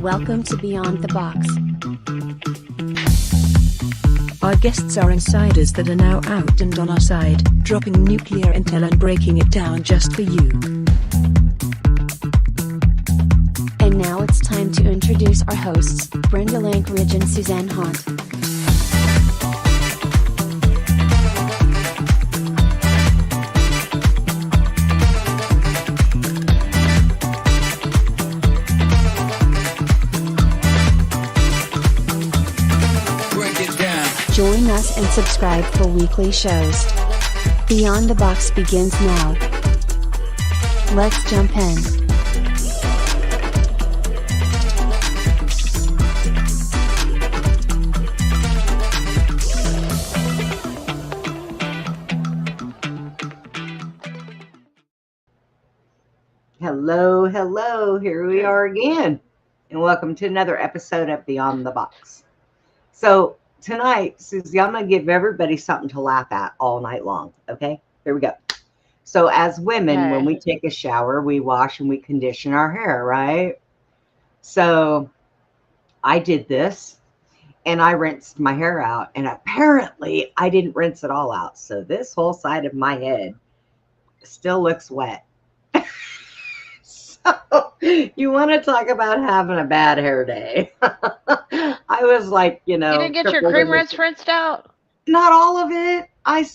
Welcome to Beyond the Box. Our guests are insiders that are now out and on our side, dropping nuclear intel and breaking it down just for you. And now it's time to introduce our hosts, Brenda Lankridge and Suzanne Haunt. Join us and subscribe for weekly shows. Beyond the Box begins now. Let's jump in. Hello, here we are again, and welcome to another episode of Beyond the Box. So tonight, Susie, I'm going to give everybody something to laugh at all night long, okay? Here we go. So as women, when we take a shower, we wash and we condition our hair, right? So I did this, and I rinsed my hair out, and apparently I didn't rinse it all out. So this whole side of my head still looks wet. You want to talk about having a bad hair day. I was like, you didn't get your cream rinse rinsed out? Not all of it. I had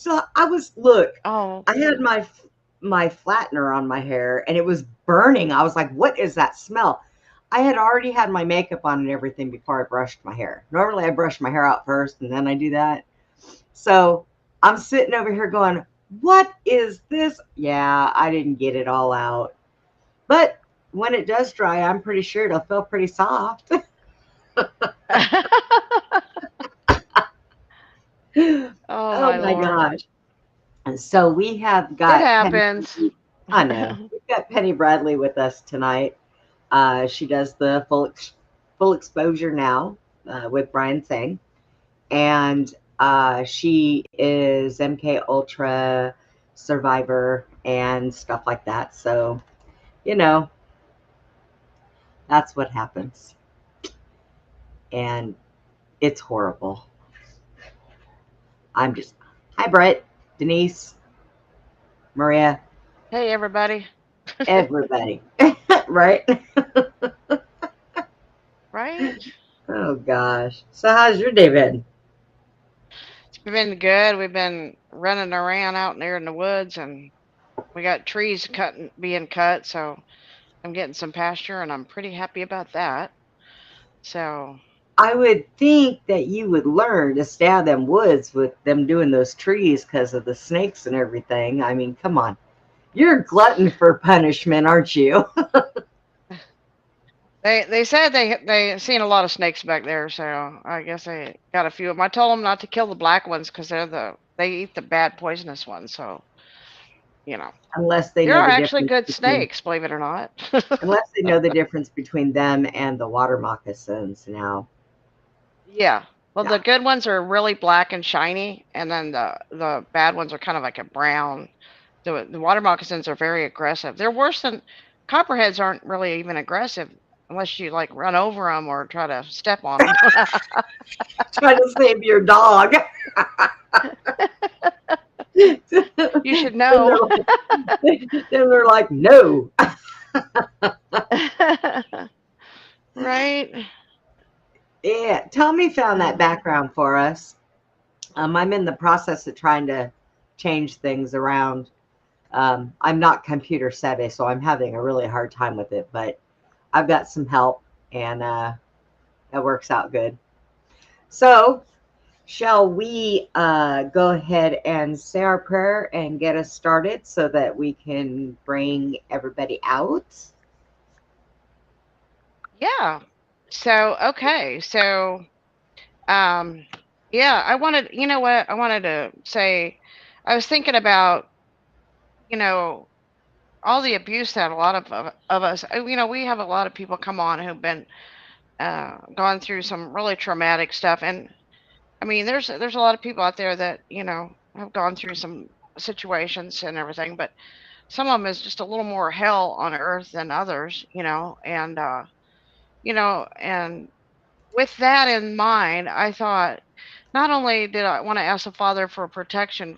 my flattener on my hair and it was burning. I was like, what is that smell? I had already had my makeup on and everything before I brushed my hair. Normally I brush my hair out first and then I do that. So I'm sitting over here going, what is this? Yeah, I didn't get it all out. But when it does dry, I'm pretty sure it'll feel pretty soft. Oh my gosh. And so we have got... It happens. I know. We've got Penny Bradley with us tonight. She does the full exposure now with Brian Tseng. And she is MK Ultra survivor and stuff like that. So, that's what happens. And it's horrible. Hi, Brett, Denise, Maria. Hey, everybody. Everybody. Right? Right? Oh, gosh. So how's your day been? It's been good. We've been running around out there in the woods, and we got trees being cut, so I'm getting some pasture, and I'm pretty happy about that. So I would think that you would learn to stay out of them woods with them doing those trees because of the snakes and everything. I mean, come on. You're a glutton for punishment, aren't you? They said they seen a lot of snakes back there, so I guess they got a few of them. I told them not to kill the black ones because they eat the bad poisonous ones. So, unless they there know are the actually good difference snakes, believe it or not. unless they know the difference between them and the water moccasins now. Yeah. Well, Yeah. the good ones are really black and shiny, and then the bad ones are kind of like a brown. The water moccasins are very aggressive. They're worse than copperheads. Aren't really even aggressive unless you like run over them or try to step on them. Try to save your dog. You should know. Then they're like, no. Right? Yeah. Tommy found that background for us. I'm in the process of trying to change things around. I'm not computer savvy, so I'm having a really hard time with it, but I've got some help, and that works out good. So, shall we go ahead and say our prayer and get us started so that we can bring everybody out? Yeah. So, okay. So, yeah, I wanted to say, I was thinking about, all the abuse that a lot of us, we have a lot of people come on who've been gone through some really traumatic stuff. And I mean, there's a lot of people out there that, have gone through some situations and everything, but some of them is just a little more hell on earth than others, and with that in mind, I thought not only did I want to ask the Father for protection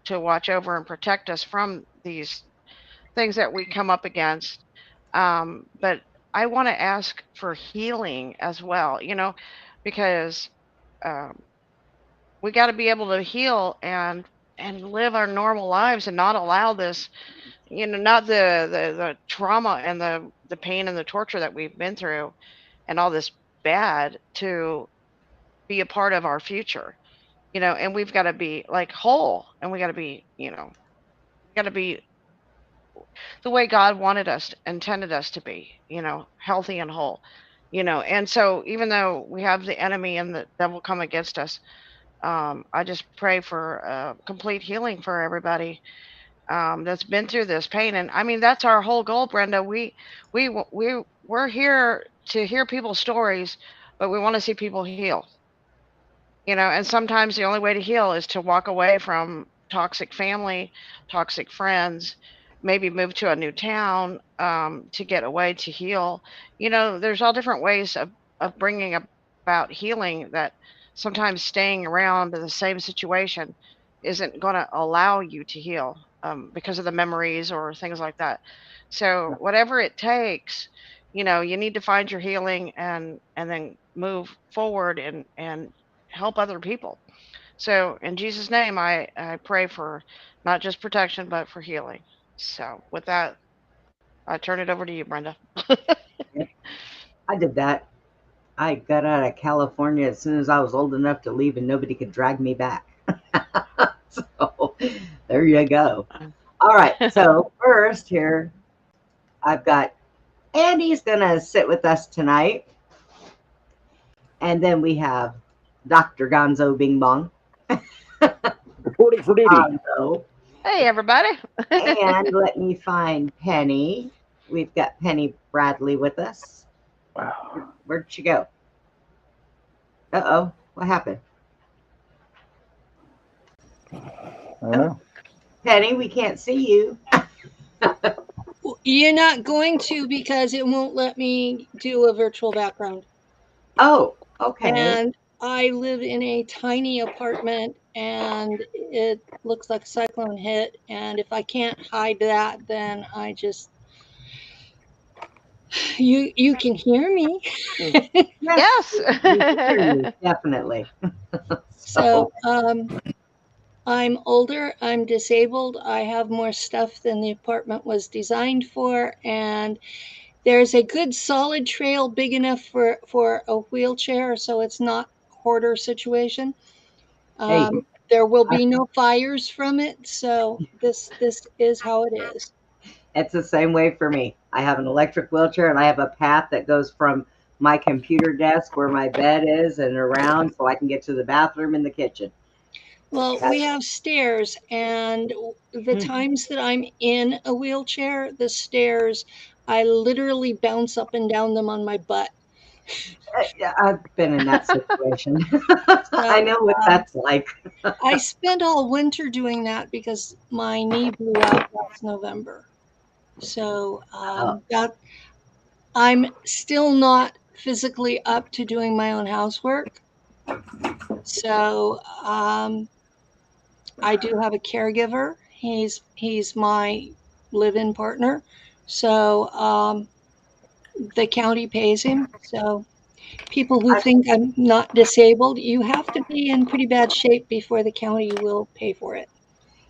to watch over and protect us from these things that we come up against, but I want to ask for healing as well, because um, we got to be able to heal and live our normal lives and not allow this, not the trauma and the pain and the torture that we've been through and all this bad to be a part of our future, and we've got to be like whole, and we got to be, got to be the way God wanted us, intended us to be, healthy and whole, and so even though we have the enemy and the devil come against us, I just pray for complete healing for everybody that's been through this pain. And I mean, that's our whole goal, Brenda. We're here to hear people's stories, but we want to see people heal. And sometimes the only way to heal is to walk away from toxic family, toxic friends, maybe move to a new town to get away to heal. There's all different ways of bringing about healing, that sometimes staying around in the same situation isn't going to allow you to heal because of the memories or things like that. So whatever it takes, you need to find your healing and then move forward and help other people. So in Jesus' name, I pray for not just protection, but for healing. So with that, I turn it over to you, Brenda. I did that. I got out of California as soon as I was old enough to leave, and nobody could drag me back. So there you go. All right. So first here, I've got Andy's going to sit with us tonight. And then we have Dr. Gonzo Bing Bong. Reporting for duty. Gonzo. Hey, everybody. And let me find Penny. We've got Penny Bradley with us. Wow. Where'd she go? Uh-oh. What happened? I don't know. Penny, we can't see you. You're not going to, because it won't let me do a virtual background. Oh, okay. And I live in a tiny apartment, and it looks like a cyclone hit. And if I can't hide that, then I just... You can hear me. Yes. We can hear you, definitely. So I'm older, I'm disabled, I have more stuff than the apartment was designed for, and there's a good solid trail big enough for a wheelchair, so it's not hoarder situation. Hey. There will be no fires from it, so this is how it is. It's the same way for me. I have an electric wheelchair, and I have a path that goes from my computer desk where my bed is and around, so I can get to the bathroom and the kitchen. Well, we have stairs, and the times that I'm in a wheelchair, the stairs, I literally bounce up and down them on my butt. Yeah, I've been in that situation. I know what that's like. I spent all winter doing that because my knee blew out last November. So that I'm still not physically up to doing my own housework. So I do have a caregiver. He's my live-in partner. So the county pays him. So people who think I'm not disabled, you have to be in pretty bad shape before the county will pay for it.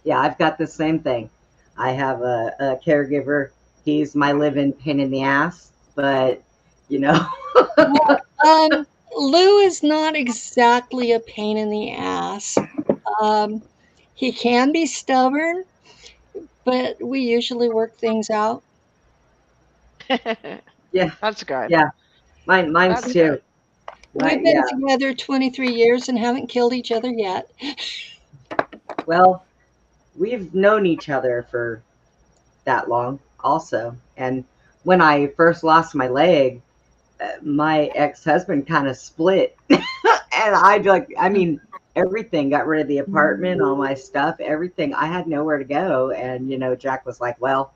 Yeah, I've got the same thing. I have a caregiver. He's my live-in pain in the ass, but Lou is not exactly a pain in the ass. He can be stubborn, but we usually work things out. Yeah, That's good. Yeah, mine's That's too. We've been together 23 years and haven't killed each other yet. Well, we've known each other for that long also. And when I first lost my leg, my ex-husband kind of split. And everything, got rid of the apartment, all my stuff, everything. I had nowhere to go. And, Jack was like, well,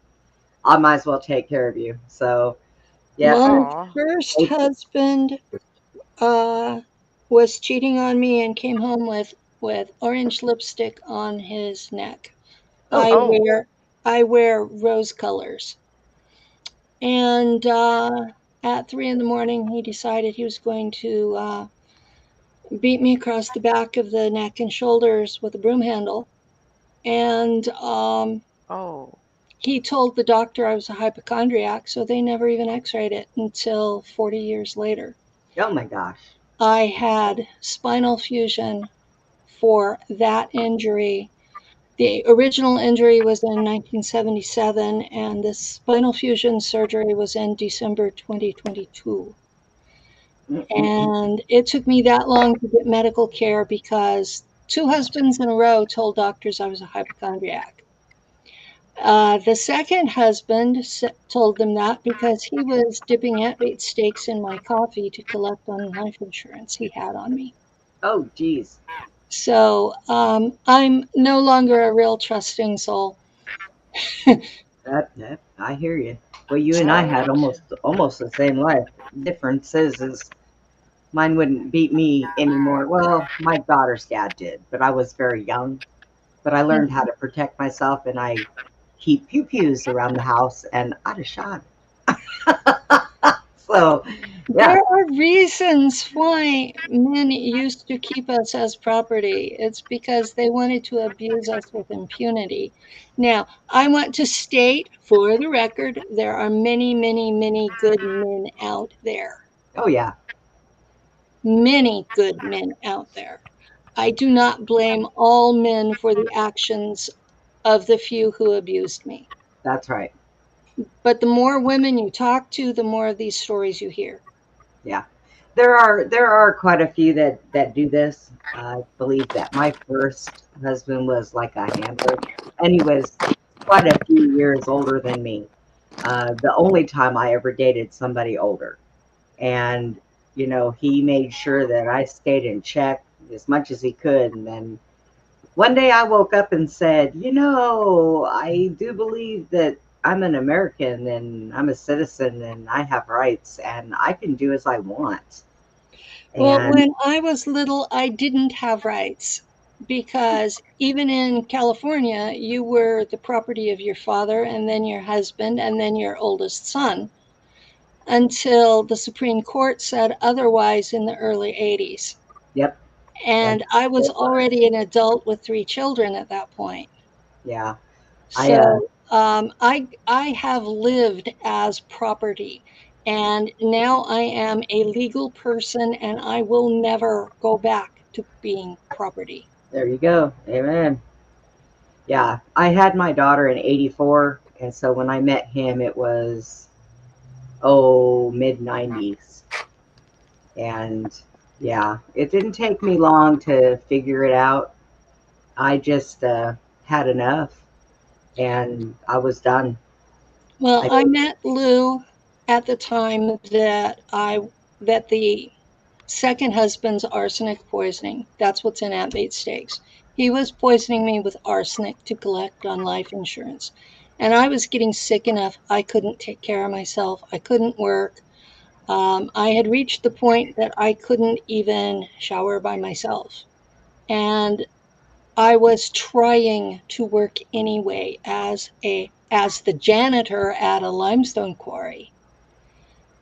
I might as well take care of you. So, yeah. My Aw. first husband was cheating on me and came home with orange lipstick on his neck. I Oh. I wear rose colors. And at 3 in the morning, he decided he was going to beat me across the back of the neck and shoulders with a broom handle. And Oh. he told the doctor I was a hypochondriac, so they never even x-rayed it until 40 years later. Oh my gosh. I had spinal fusion for that injury. The original injury was in 1977, and the spinal fusion surgery was in December 2022. And it took me that long to get medical care because 2 husbands in a row told doctors I was a hypochondriac. The second husband told them that because he was dipping ate steaks in my coffee to collect on life insurance he had on me. Oh, geez. So I'm no longer a real trusting soul. That I hear you. Well, you and I had almost the same life. Difference is mine wouldn't beat me anymore. Well, my daughter's dad did, but I was very young. But I learned how to protect myself, and I keep pew pews around the house, and I'd have shot. So, yeah. There are reasons why men used to keep us as property. It's because they wanted to abuse us with impunity. Now, I want to state for the record, there are many, many, many good men out there. Oh, yeah. Many good men out there. I do not blame all men for the actions of the few who abused me. That's right. But the more women you talk to, the more of these stories you hear. Yeah. There are quite a few that do this. I believe that my first husband was like a handler, and he was quite a few years older than me. The only time I ever dated somebody older. And, he made sure that I stayed in check as much as he could. And then one day I woke up and said, I do believe that I'm an American and I'm a citizen and I have rights and I can do as I want. Well, And when I was little, I didn't have rights because even in California, you were the property of your father and then your husband and then your oldest son until the Supreme Court said otherwise in the early 80s. yep. And I was already an adult with 3 children at that point. Yeah. So I have lived as property. And now I am a legal person and I will never go back to being property. There you go. Amen. Yeah. I had my daughter in 84. And so when I met him, it was, mid 90s. And yeah, it didn't take me long to figure it out. I just had enough and I was done. Well, I met Lou at the time that the second husband's arsenic poisoning. That's what's in ate steaks. He was poisoning me with arsenic to collect on life insurance. And I was getting sick enough. I couldn't take care of myself. I couldn't work. I had reached the point that I couldn't even shower by myself. And I was trying to work anyway as the janitor at a limestone quarry.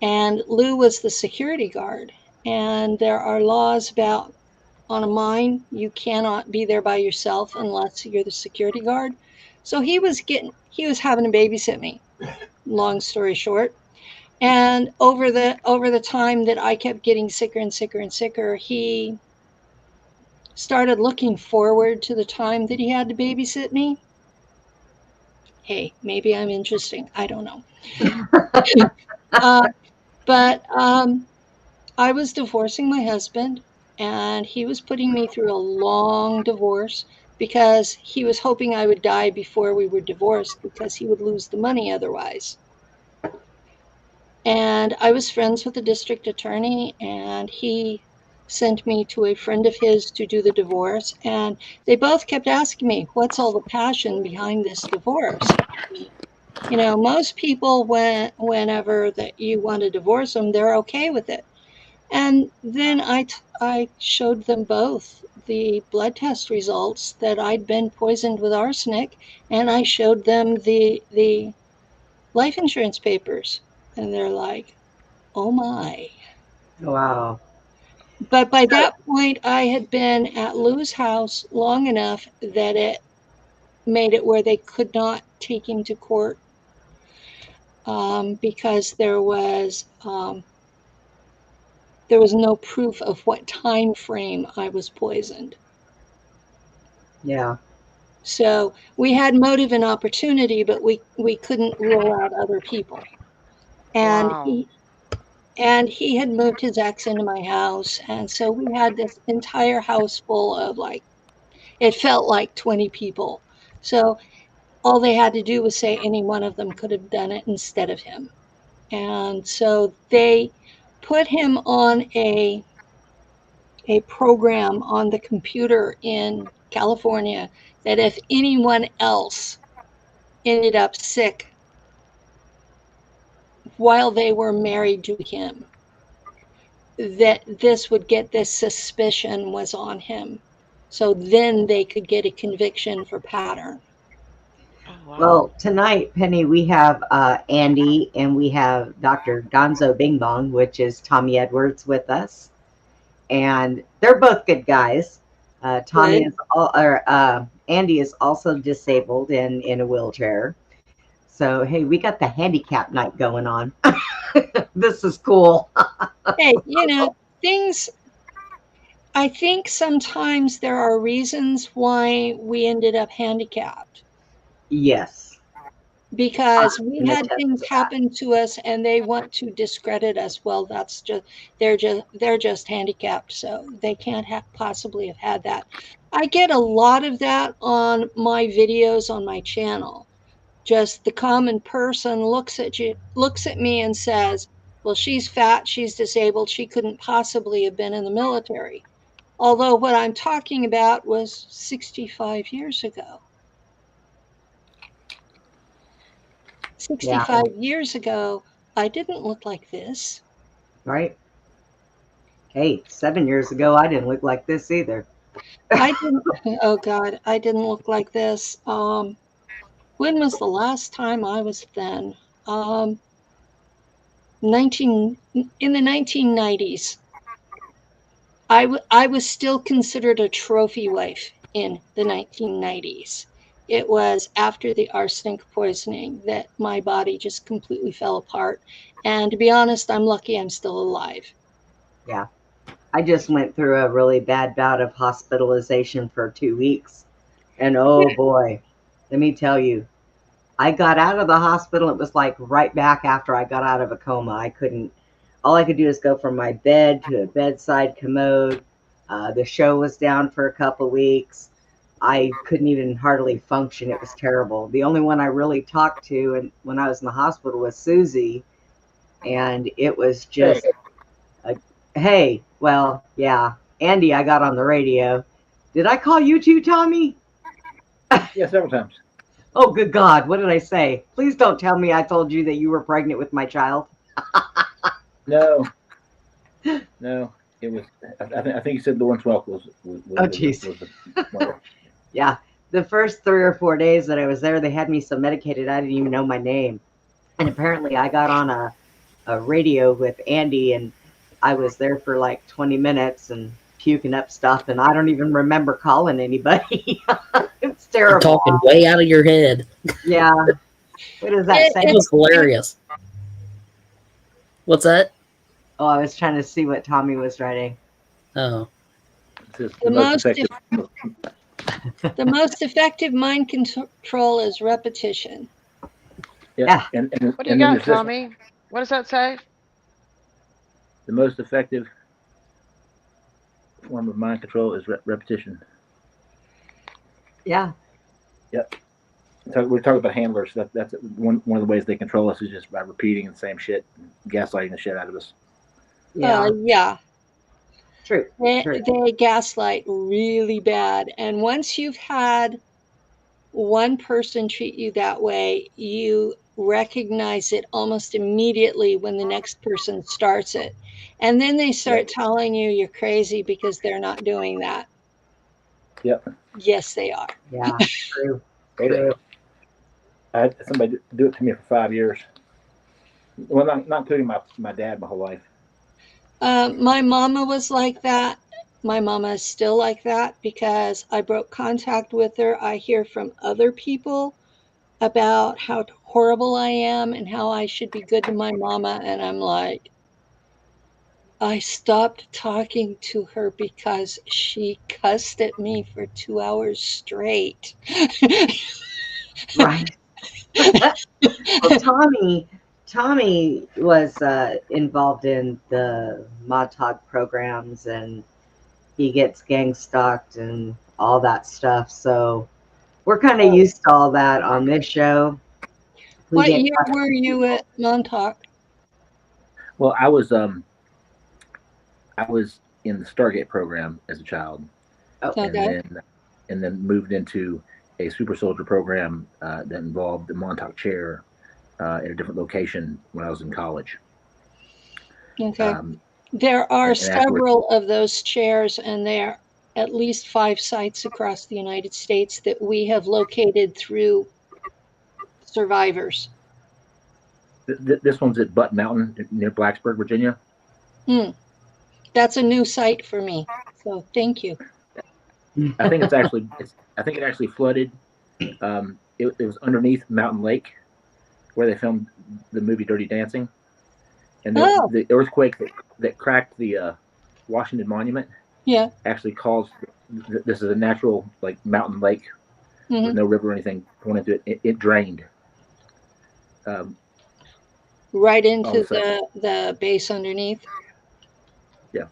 And Lou was the security guard. And there are laws about on a mine, you cannot be there by yourself unless you're the security guard. So he was having to babysit me, long story short. And over the time that I kept getting sicker and sicker and sicker, he started looking forward to the time that he had to babysit me. Hey, maybe I'm interesting. I don't know. But I was divorcing my husband, and he was putting me through a long divorce because he was hoping I would die before we were divorced because he would lose the money otherwise. And I was friends with the district attorney, and he sent me to a friend of his to do the divorce, and they both kept asking me, what's all the passion behind this divorce? You know, most people, whenever that you want to divorce them, they're okay with it. And then I showed them both the blood test results that I'd been poisoned with arsenic, and I showed them the life insurance papers, and they're like, oh my. Wow. But by that point, I had been at Lou's house long enough that it made it where they could not take him to court, because there was no proof of what time frame I was poisoned. Yeah. So we had motive and opportunity, but we couldn't rule out other people. And Wow. he had moved his ex into my house, and so we had this entire house full of, like, it felt like 20 people. So all they had to do was say any one of them could have done it instead of him. And so they put him on a program on the computer in California that if anyone else ended up sick while they were married to him, that this suspicion was on him. So then they could get a conviction for pattern. Oh, wow. Well, tonight, Penny, we have Andy and we have Dr. Gonzo Bing Bong, which is Tommy Edwards, with us. And they're both good guys. Andy is also disabled and in a wheelchair. So, hey, we got the handicap night going on. This is cool. Hey, you know, I think sometimes there are reasons why we ended up handicapped. Yes. Because we can had attest things to that. happen to us and they want to discredit us. Well, they're just handicapped, so they can't possibly have had that. I get a lot of that on my videos on my channel. Just the common person looks at me and says, well, she's fat, she's disabled, she couldn't possibly have been in the military. Although what I'm talking about was 65 years ago. 65 years ago, I didn't look like this. Right? Hey, 7 years ago, I didn't look like this either. I didn't look like this. When was the last time I was thin? In the 1990s. I was still considered a trophy wife in the 1990s. It was after the arsenic poisoning that my body just completely fell apart. And to be honest, I'm lucky I'm still alive. Yeah. I just went through a really bad bout of hospitalization for 2 weeks. And oh boy, let me tell you, I got out of the hospital. It was like right back after I got out of a coma. All I could do is go from my bed to a bedside commode. The show was down for a couple weeks. I couldn't even hardly function. It was terrible. The only one I really talked to and when I was in the hospital was Susie. And it was just, hey, well, yeah, Andy, I got on the radio. Did I call you too, Tommy? Yeah, several times. Oh, good God. What did I say? Please don't tell me I told you that you were pregnant with my child. No, it was. I think you said the 112 was. Oh, jeez. Yeah, the first 3 or 4 days that I was there, they had me so medicated I didn't even know my name. And apparently, I got on a radio with Andy, and I was there for like 20 minutes and puking up stuff, and I don't even remember calling anybody. It's terrible. You're talking way out of your head. Yeah. What does that say? It was hilarious. What's that? Oh, I was trying to see what Tommy was writing. Oh. The most effective mind control is repetition. Yeah. And What do you got, Tommy? What does that say? The most effective form of mind control is repetition. Yeah. Yep. We're talking about handlers. That's one of the ways they control us is just by repeating the same shit, gaslighting the shit out of us. Yeah. Yeah. True. They gaslight really bad. And once you've had one person treat you that way, you recognize it almost immediately when the next person starts it. And then they start telling you you're crazy because they're not doing that. Yep. Yes, they are. Yeah, true. True. True. I had somebody do it to me for 5 years. Well, not including my dad my whole life. My mama was like that. My mama is still like that because I broke contact with her. I hear from other people about how horrible I am and how I should be good to my mama. And I'm like, I stopped talking to her because she cussed at me for 2 hours straight. Right. Well, Tommy was involved in the Montauk programs, and he gets gang stalked and all that stuff. So we're kind of used to all that on this show. What year were you at Montauk? Well, I was in the Stargate program as a child, Okay. and then moved into a super soldier program that involved the Montauk chair in a different location when I was in college. Okay. There are and several of those chairs, and there are at least 5 sites across the United States that we have located through survivors. This one's at Butt Mountain near Blacksburg, Virginia. That's a new site for me, so thank you. I think it actually flooded. It was underneath Mountain Lake, where they filmed the movie Dirty Dancing, and the earthquake that cracked the Washington Monument. Yeah. Actually caused this is a natural mountain lake with no river or anything going into it. It drained. Right into the base underneath. Yeah.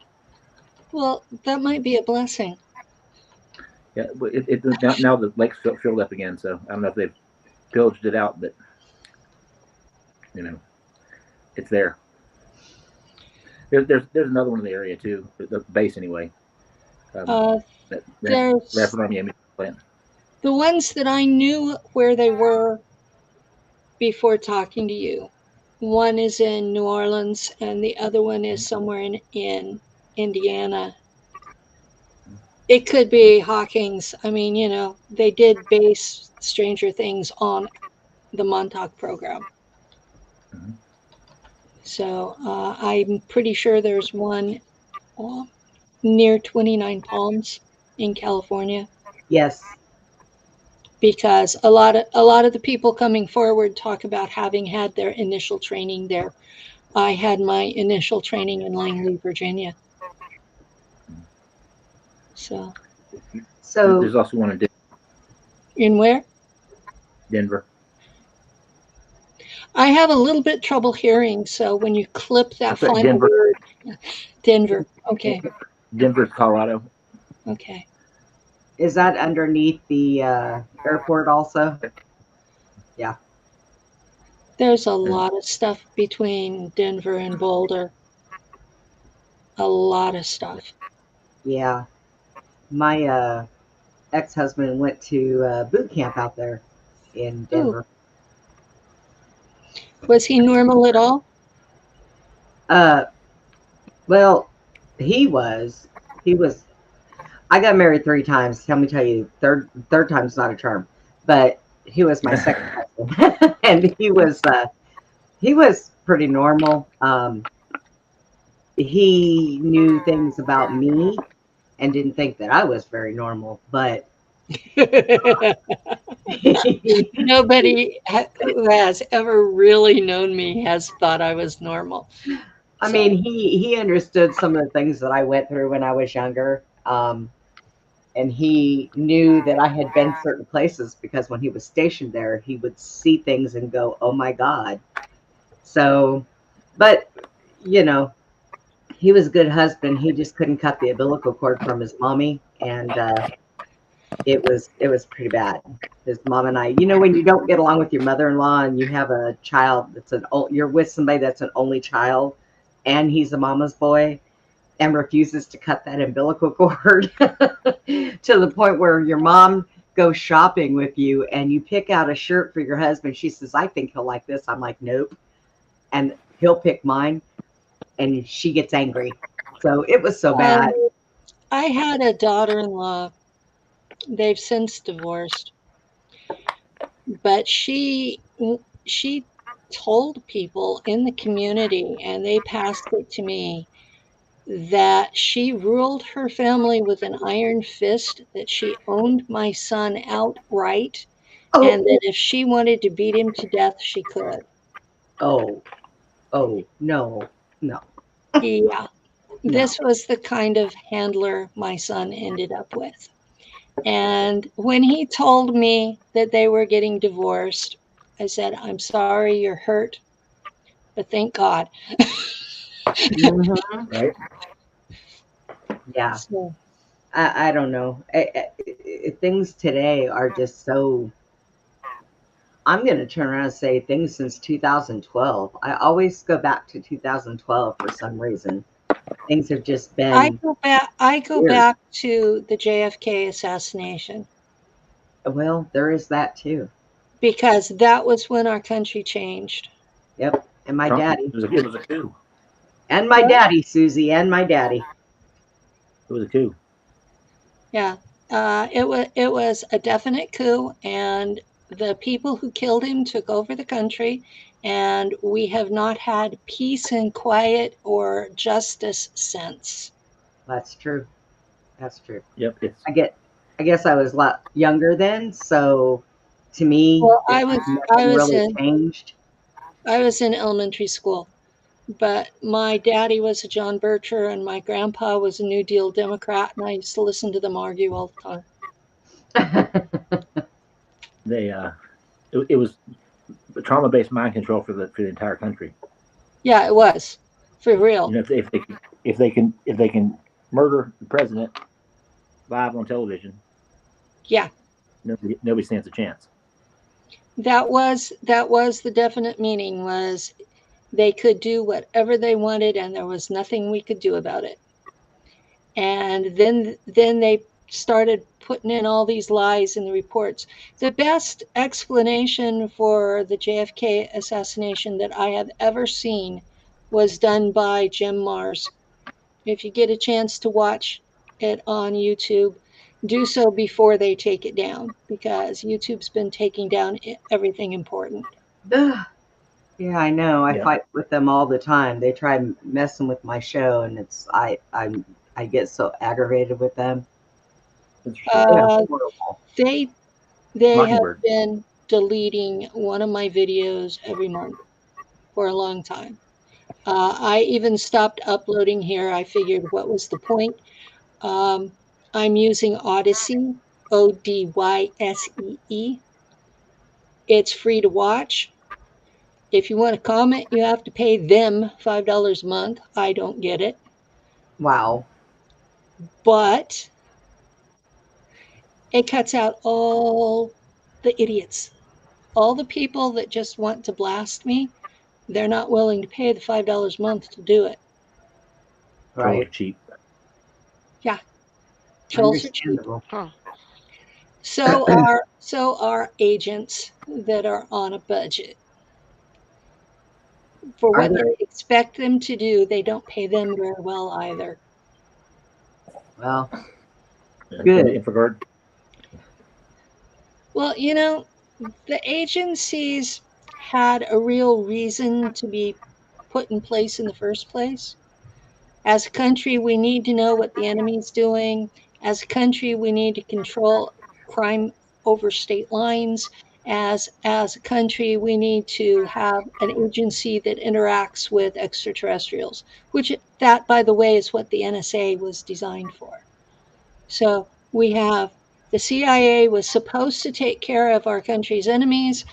Well, that might be a blessing. Yeah, but now the lake's filled up again, so I don't know if they've pillaged it out, but it's there. There's another one in the area too, the base anyway. There's Radford Army Ammunition Plant. The ones that I knew where they were before talking to you. One is in New Orleans, and the other one is somewhere in Indiana. It could be Hawkins. I mean, they did base Stranger Things on the Montauk program. So I'm pretty sure there's one near 29 Palms in California. Yes. Because a lot of the people coming forward talk about having had their initial training there. I had my initial training in Langley, Virginia. So there's also one in Denver. In where? Denver. I have a little bit trouble hearing, so when you clip that final Denver. word, Denver. Okay. Denver, Colorado. Okay. Is that underneath the airport also? Yeah. There's a lot of stuff between Denver and Boulder. A lot of stuff. Yeah. My ex-husband went to boot camp out there in Denver. Ooh. Was he normal at all? Well, he was. I got married 3 times. Let me tell you, third time's not a charm. But he was my second husband, and he was pretty normal. He knew things about me and didn't think that I was very normal, but nobody who has ever really known me has thought I was normal. I mean, he understood some of the things that I went through when I was younger. And he knew that I had been certain places because when he was stationed there, he would see things and go, "Oh my God." So, but he was a good husband. He just couldn't cut the umbilical cord from his mommy, and it was pretty bad. His mom and I, when you don't get along with your mother-in-law and you have a child you're with somebody that's an only child, and he's a mama's boy, and refuses to cut that umbilical cord to the point where your mom goes shopping with you and you pick out a shirt for your husband. She says, I think he'll like this. I'm like, nope. And he'll pick mine, and she gets angry. So it was so bad. I had a daughter-in-law. They've since divorced. But she told people in the community, and they passed it to me, that she ruled her family with an iron fist, that she owned my son outright, Oh, and that if she wanted to beat him to death, she could. oh, no. Yeah. This was the kind of handler my son ended up with. And when he told me that they were getting divorced, I said, I'm sorry you're hurt, but thank God. Mhm. Right? Yeah. So, I don't know. Things today are just so. I'm going to turn around and say things since 2012. I always go back to 2012 for some reason. Things have just been. I go weird. back to the JFK assassination, Well, there is that too. because that was when our country changed. Yep. And my Trump, daddy. It was a coup. And my What? daddy, Susie, and my daddy. It was a coup. Yeah. It was a definite coup, and the people who killed him took over the country, and we have not had peace and quiet or justice since. That's true. That's true. Yep. It's I guess I was a lot younger then, so to me, Well, I was nothing really changed. I was in elementary school, but my daddy was a John Bircher and my grandpa was a New Deal Democrat, and I used to listen to them argue all the time. it was trauma-based mind control for the entire country. Yeah, it was, for real. You know, if they can murder the president live on television, Yeah, nobody stands a chance. that was the definite meaning, was they could do whatever they wanted and there was nothing we could do about it. And then they started putting in all these lies in the reports. The best explanation for the JFK assassination that I have ever seen was done by Jim Mars. If you get a chance to watch it on YouTube, do so before they take it down, because YouTube's been taking down everything important. Yeah, I know. I Yeah. fight with them all the time. They try messing with my show, and it's I get so aggravated with them. It's They're Uh, horrible. they have Mockingbird. been deleting one of my videos every month for a long time. I even stopped uploading here. I figured, what was the point? I'm using Odyssey, Odyssee. It's free to watch. If you want to comment, you have to pay them $5 a month. I don't get it. Wow. But it cuts out all the idiots. All the people that just want to blast me, they're not willing to pay the $5 a month to do it. Trolls are Right. cheap. Yeah. Trolls are cheap. Understandable. Huh. So are agents that are on a budget. For Are what there- they expect them to do, they don't pay them very well either. Well, And Good. InfraGard. Well, you know, the agencies had a real reason to be put in place in the first place. As a country, we need to know what the enemy's doing. As a country, we need to control crime over state lines. As a country, we need to have an agency that interacts with extraterrestrials, which that, by the way, is what the NSA was designed for. So we have the CIA was supposed to take care of our country's enemies.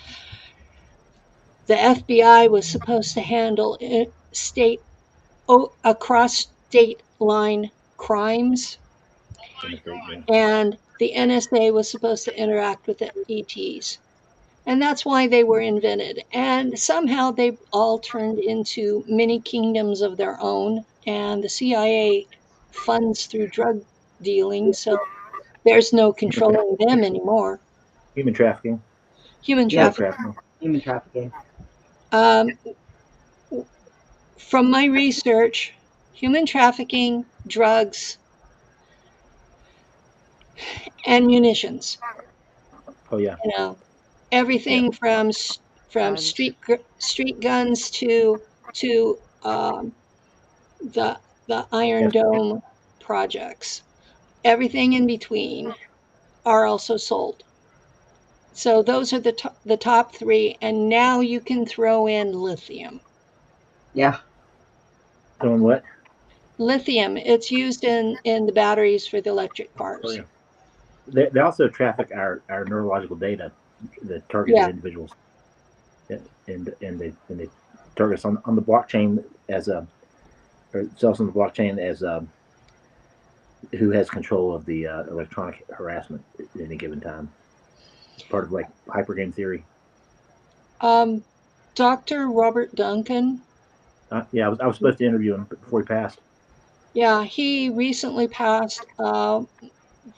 The FBI was supposed to handle across state line crimes, and the NSA was supposed to interact with the ETs. And that's why they were invented. And somehow they all turned into mini kingdoms of their own and the CIA funds through drug dealing, so there's no controlling them anymore. Human trafficking. Human Yeah. trafficking. Human trafficking. From my research, human trafficking, drugs, and munitions. Oh yeah. You know, everything from Guns. street guns to the Iron Yes. Dome projects. Everything in between are also sold. So those are the top three, and now you can throw in lithium. Yeah. Doing what? Lithium, it's used in the batteries for the electric cars. Oh yeah. They also traffic our neurological data, the targeted Yeah. individuals, and they target us on the blockchain as a, or sells on the blockchain as who has control of the electronic harassment at any given time. It's part of like hypergame theory. Dr. Robert Duncan. Yeah, I was supposed to interview him before he passed. Yeah, he recently passed.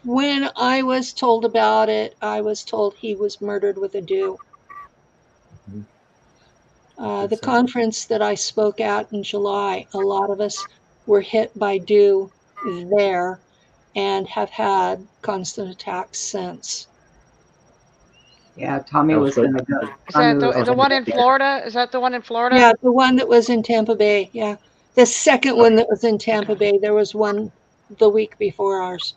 When I was told about it, I was told he was murdered with a DEW. The conference that I spoke at in July, a lot of us were hit by DEW there and have had constant attacks since. Yeah, Tommy was going to go. Is that the one in Florida? Is that the one in Florida? Yeah, the one that was in Tampa Bay. Yeah. The second one that was in Tampa Bay. There was one the week before ours.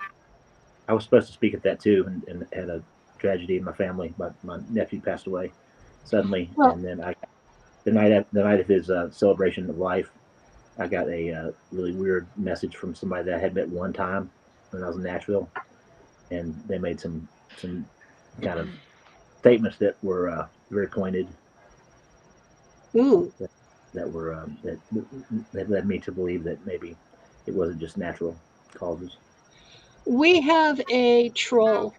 I was supposed to speak at that too, and had a tragedy in my family. My nephew passed away suddenly, Well, and then the night of his celebration of life, I got a really weird message from somebody that I had met one time when I was in Nashville, and they made some kind of statements that were very pointed. Ooh. That were that led me to believe that maybe it wasn't just natural causes. We have a troll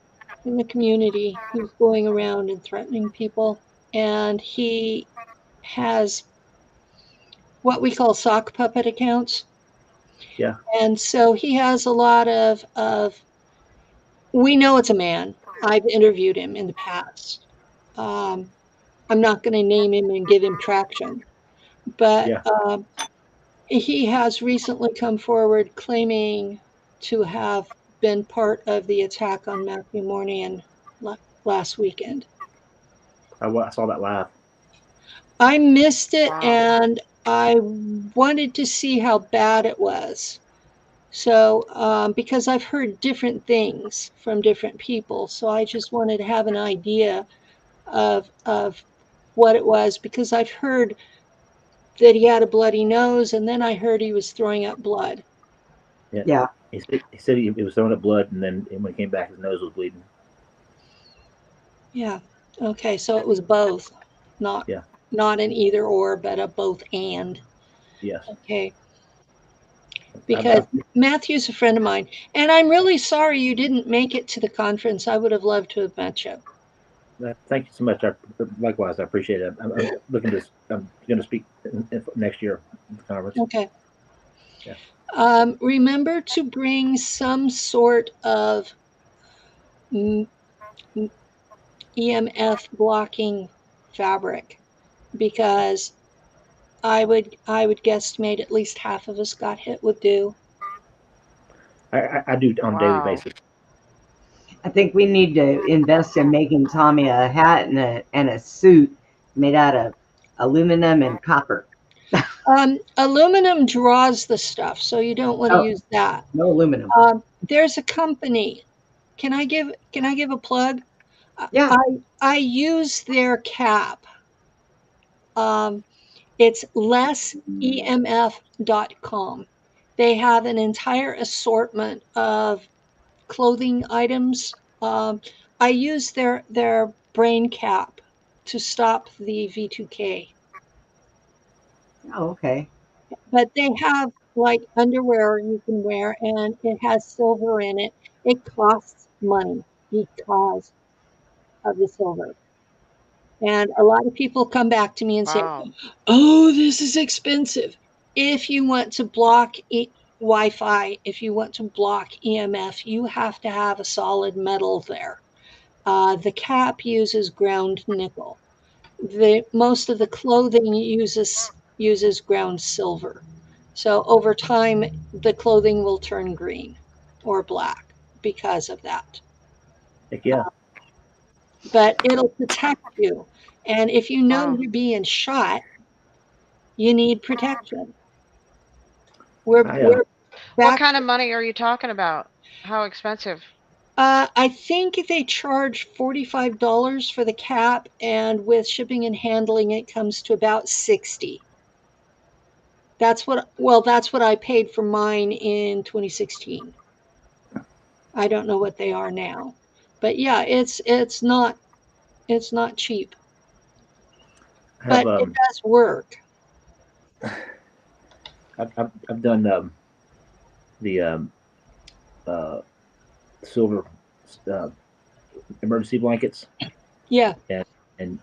in the community who's going around and threatening people, and he has what we call sock puppet accounts. Yeah. And so he has a lot of we know it's a man. I've interviewed him in the past. I'm not going to name him and give him traction, but Yeah. He has recently come forward claiming to have been part of the attack on Matthew Mornian last weekend. I saw that live. I missed it, Wow. and I wanted to see how bad it was. So, because I've heard different things from different people, so I just wanted to have an idea of what it was, because I've heard that he had a bloody nose, and then I heard he was throwing up blood. Yeah. He said he was throwing up blood, and then when he came back, his nose was bleeding. Yeah. Okay, so it was both, not an either or, but a both and. Yes. Okay. Because Matthew's a friend of mine, and I'm really sorry you didn't make it to the conference. I would have loved to have met you. Thank you so much. Likewise, I appreciate it. I'm looking to. I'm going to speak next year at the conference. Okay. Yeah. Remember to bring some sort of EMF blocking fabric, because I would guesstimate at least half of us got hit with DEW. I do on a daily basis. I think we need to invest in making Tommy a hat and a suit made out of aluminum and copper. Aluminum draws the stuff, so you don't want to use that. No aluminum. There's a company. Can I give a plug? Yeah. I use their cap. It's lessemf.com. They have an entire assortment of clothing items. I use their brain cap to stop the V2K. Oh, okay. But they have like underwear you can wear, and it has silver in it. It costs money because of the silver. And a lot of people come back to me and say, Wow. "Oh, this is expensive." if you want to block Wi-Fi, if you want to block EMF, you have to have a solid metal there. The cap uses ground nickel. Most of the clothing uses ground silver. So over time, the clothing will turn green or black because of that. Heck yeah. But it'll protect you. And if you know Wow. you're being shot, you need protection. We're What back. kind of money are you talking about? How expensive? I think they charge $45 for the cap, and with shipping and handling, it comes to about $60. That's what I paid for mine in 2016. I don't know what they are now, but yeah, it's not cheap, I have, but it does work. I've done the silver emergency blankets. Yeah. And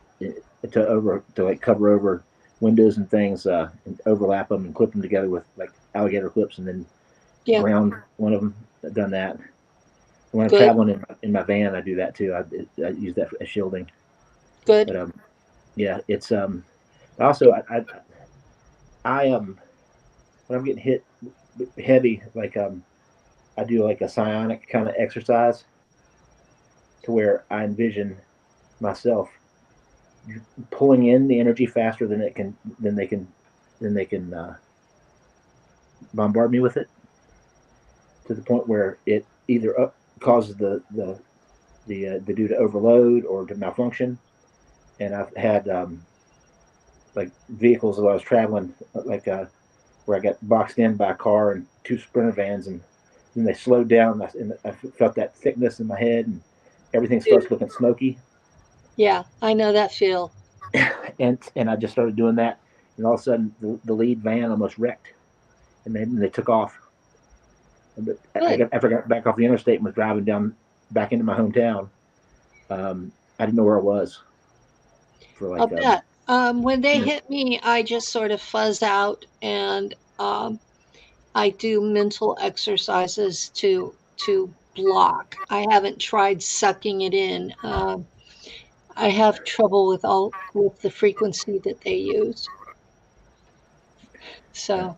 to like cover over windows and things, and overlap them and clip them together with like alligator clips, and then ground one of them. I've done that. When I'm traveling in my van, I do that too. I use that as shielding. Good. But yeah, it's also I when I'm getting hit heavy, like I do like a psionic kind of exercise, to where I envision myself pulling in the energy faster than they can bombard me with it, to the point where it either causes the dude to overload or to malfunction. And I've had like vehicles that I was traveling, like where I got boxed in by a car and two Sprinter vans, and then they slowed down, and I felt that thickness in my head, and everything starts looking smoky. Yeah, I know that feel. And I just started doing that, and all of a sudden the lead van almost wrecked, and they took off. But after I got back off the interstate and was driving down back into my hometown, I didn't know where I was. For like, I'll bet. When they hit me, I just sort of fuzz out, and I do mental exercises to block. I haven't tried sucking it in. I have trouble with the frequency that they use. So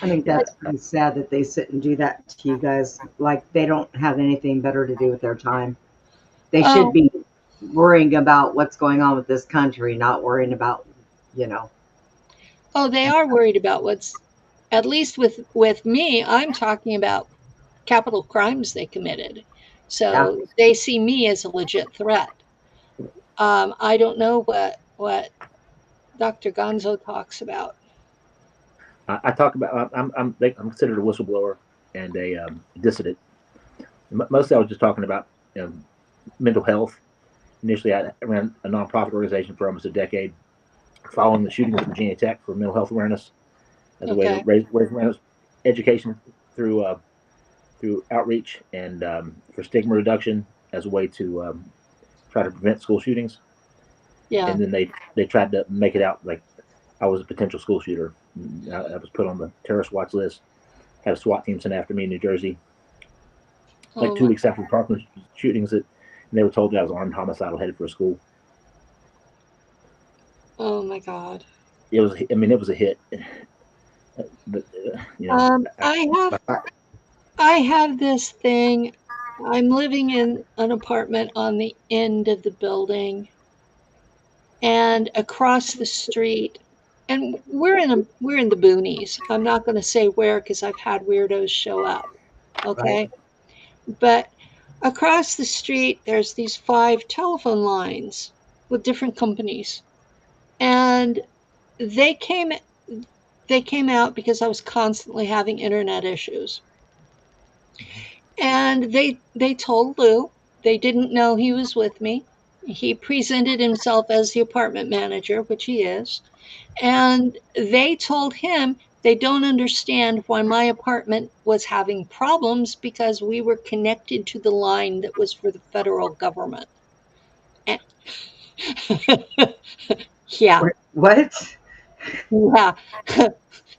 I think that's pretty sad that they sit and do that to you guys. Like, they don't have anything better to do with their time. They should be worrying about what's going on with this country, not worrying about, Oh, they are worried about what's, at least with me, I'm talking about capital crimes they committed. So they see me as a legit threat. I don't know what Dr. Gonzo talks about. I talk about, I'm considered a whistleblower and a dissident. Mostly I was just talking about mental health. Initially, I ran a nonprofit organization for almost a decade, following the shootings at Virginia Tech for mental health awareness, as a way to raise awareness, education through outreach, and for stigma reduction, as a way to try to prevent school shootings. Yeah. And then they tried to make it out like I was a potential school shooter. I was put on the terrorist watch list. Had a SWAT team sent after me in New Jersey, like 2 weeks after the Parkland shootings. And they were told that I was armed homicidal headed for a school. Oh my God. It was a hit. But, I have this thing. I'm living in an apartment on the end of the building, and across the street, and we're in the boonies. I'm not going to say where, because I've had weirdos show up. Okay. Right. But across the street, there's these 5 telephone lines with different companies. And they came out because I was constantly having internet issues. And they told Lou, they didn't know he was with me. He presented himself as the apartment manager, which he is. And they told him they don't understand why my apartment was having problems, because we were connected to the line that was for the federal government. And yeah. What? Yeah.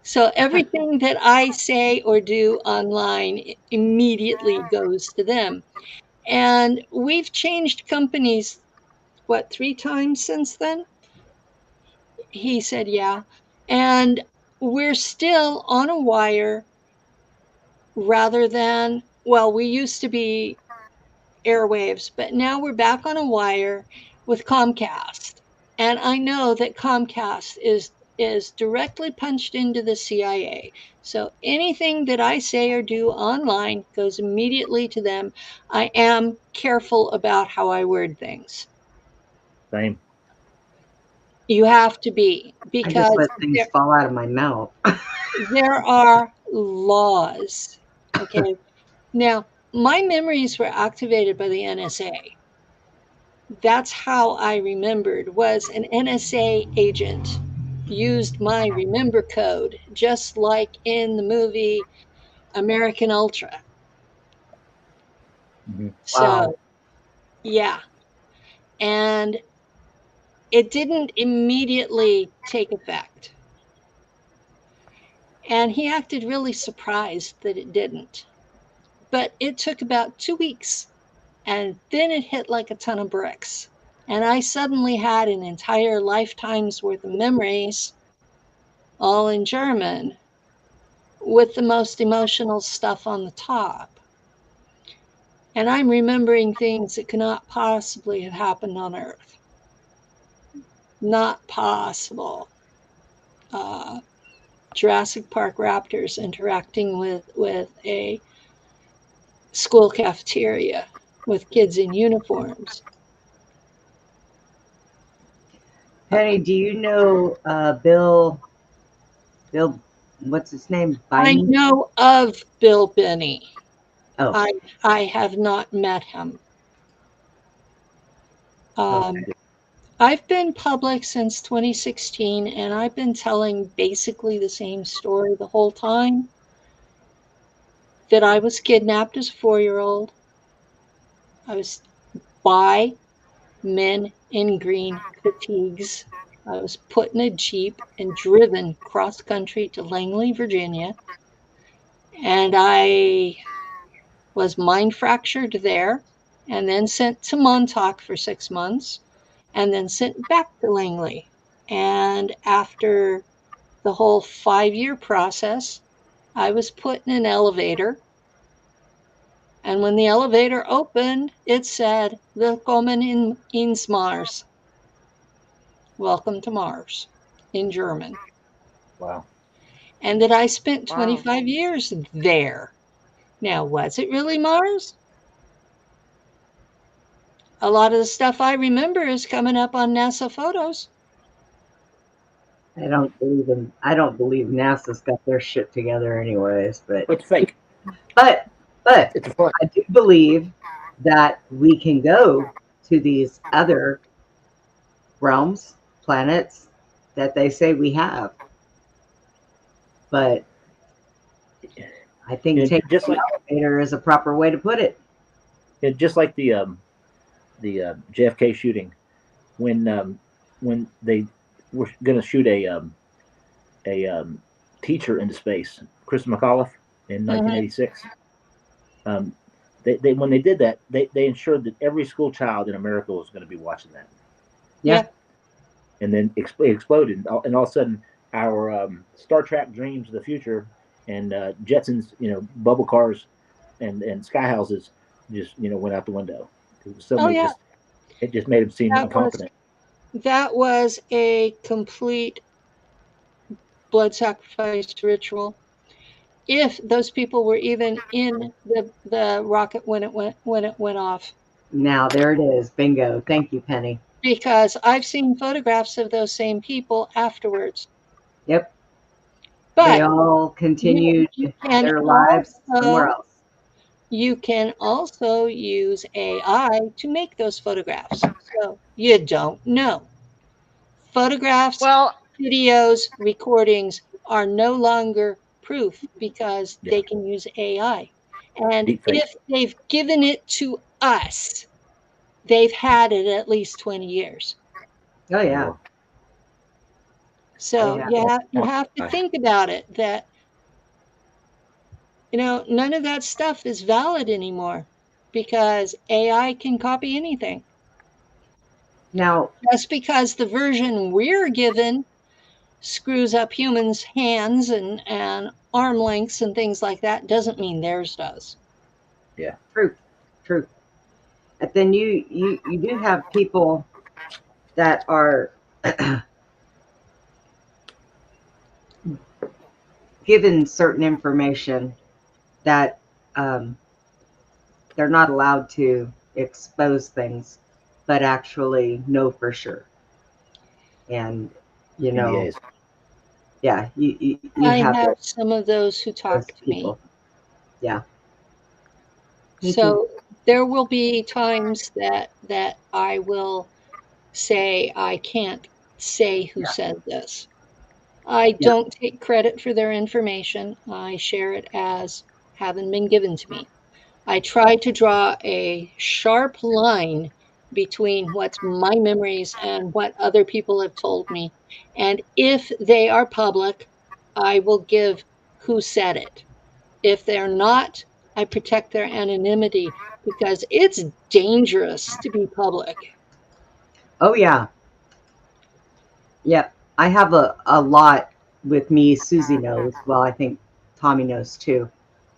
So everything that I say or do online immediately goes to them. And we've changed companies, what, 3 times since then? He said, yeah. And we're still on a wire rather than, well, we used to be airwaves, but now we're back on a wire with Comcast. And I know that Comcast is directly punched into the CIA. So anything that I say or do online goes immediately to them. I am careful about how I word things. Same. You have to be, I just because let things fall out of my mouth. there are laws. Okay. Now, my memories were activated by the NSA. That's how I remembered, was an NSA agent used my remember code, just like in the movie American Ultra. Mhm. So, Wow. yeah. And it didn't immediately take effect. And he acted really surprised that it didn't. But it took about 2 weeks. And then it hit like a ton of bricks. And I suddenly had an entire lifetime's worth of memories, all in German, with the most emotional stuff on the top. And I'm remembering things that cannot possibly have happened on Earth. Not possible. Jurassic Park raptors interacting with a school cafeteria with kids in uniforms. Penny, do you know Bill, what's his name? I Biden? know of Bill Binney. Oh, I have not met him. okay. I've been public since 2016, and I've been telling basically the same story the whole time. That I was kidnapped as a 4-year-old. I was by men in green fatigues. I was put in a Jeep and driven cross country to Langley, Virginia. And I was mind fractured there and then sent to Montauk for 6 months and then sent back to Langley. And after the whole 5-year process, I was put in an elevator. And when the elevator opened, it said, Willkommen ins Mars. Welcome to Mars, in German. Wow. And that I spent Wow. 25 years there. Now, was it really Mars? A lot of the stuff I remember is coming up on NASA photos. I don't believe NASA's got their shit together anyways, It's fake. but It's a front. I do believe that we can go to these other realms, planets that they say we have. But I think Yeah, taking just the like elevator is a proper way to put it. just like the JFK shooting, when they were going to shoot a teacher into space, Chris McAuliffe in 1986. They when they did that, they ensured that every school child in America was going to be watching that. Yeah. And then it exploded, and all of a sudden, our Star Trek dreams of the future and Jetsons, bubble cars and sky houses just went out the window. It was suddenly it just made him seem incompetent. That was a complete blood sacrifice ritual. If those people were even in the rocket when it went off. Now there it is. Bingo. Thank you, Penny. Because I've seen photographs of those same people afterwards. Yep. But they all continued their lives somewhere else. You can also use AI to make those photographs. So you don't know. Photographs, videos, recordings are no longer proof because they can use AI. And if they've given it to us, they've had it at least 20 years. Oh, yeah. So Yeah. you have to think about it, that, none of that stuff is valid anymore because AI can copy anything. Now, Just because the version we're given screws up humans' hands and arm lengths and things like that doesn't mean theirs does. true. But then you do have people that are given certain information that they're not allowed to expose things, but actually know for sure. And NDAs. yeah, you I have have some of those who talk those to me. people. Yeah. So there will be times that I will say I can't say who said this. I don't take credit for their information. I share it as having been given to me. I try to draw a sharp line between what's my memories and what other people have told me. And if they are public, I will give who said it. If they're not, I protect their anonymity because it's dangerous to be public. Oh yeah. Yep. I have a lot with me. Susie knows. Well, I think Tommy knows too.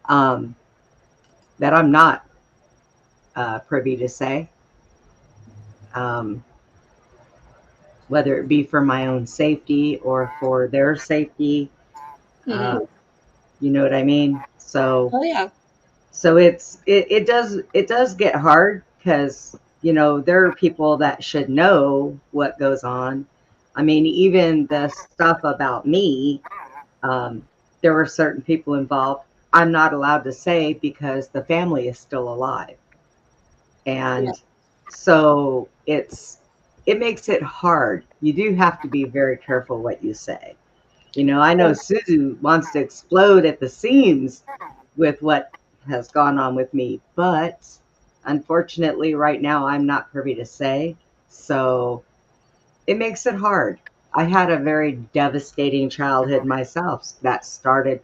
That I'm not privy to say. Whether it be for my own safety or for their safety. Mhm. You know what I mean? So Oh yeah. so it does get hard because there are people that should know what goes on. I mean, even the stuff about me, there were certain people involved I'm not allowed to say because the family is still alive. And Yeah. so it makes it hard. You do have to be very careful what you say. I know Suzu wants to explode at the seams with what has gone on with me, but unfortunately, right now, I'm not privy to say. So it makes it hard. I had a very devastating childhood myself that started,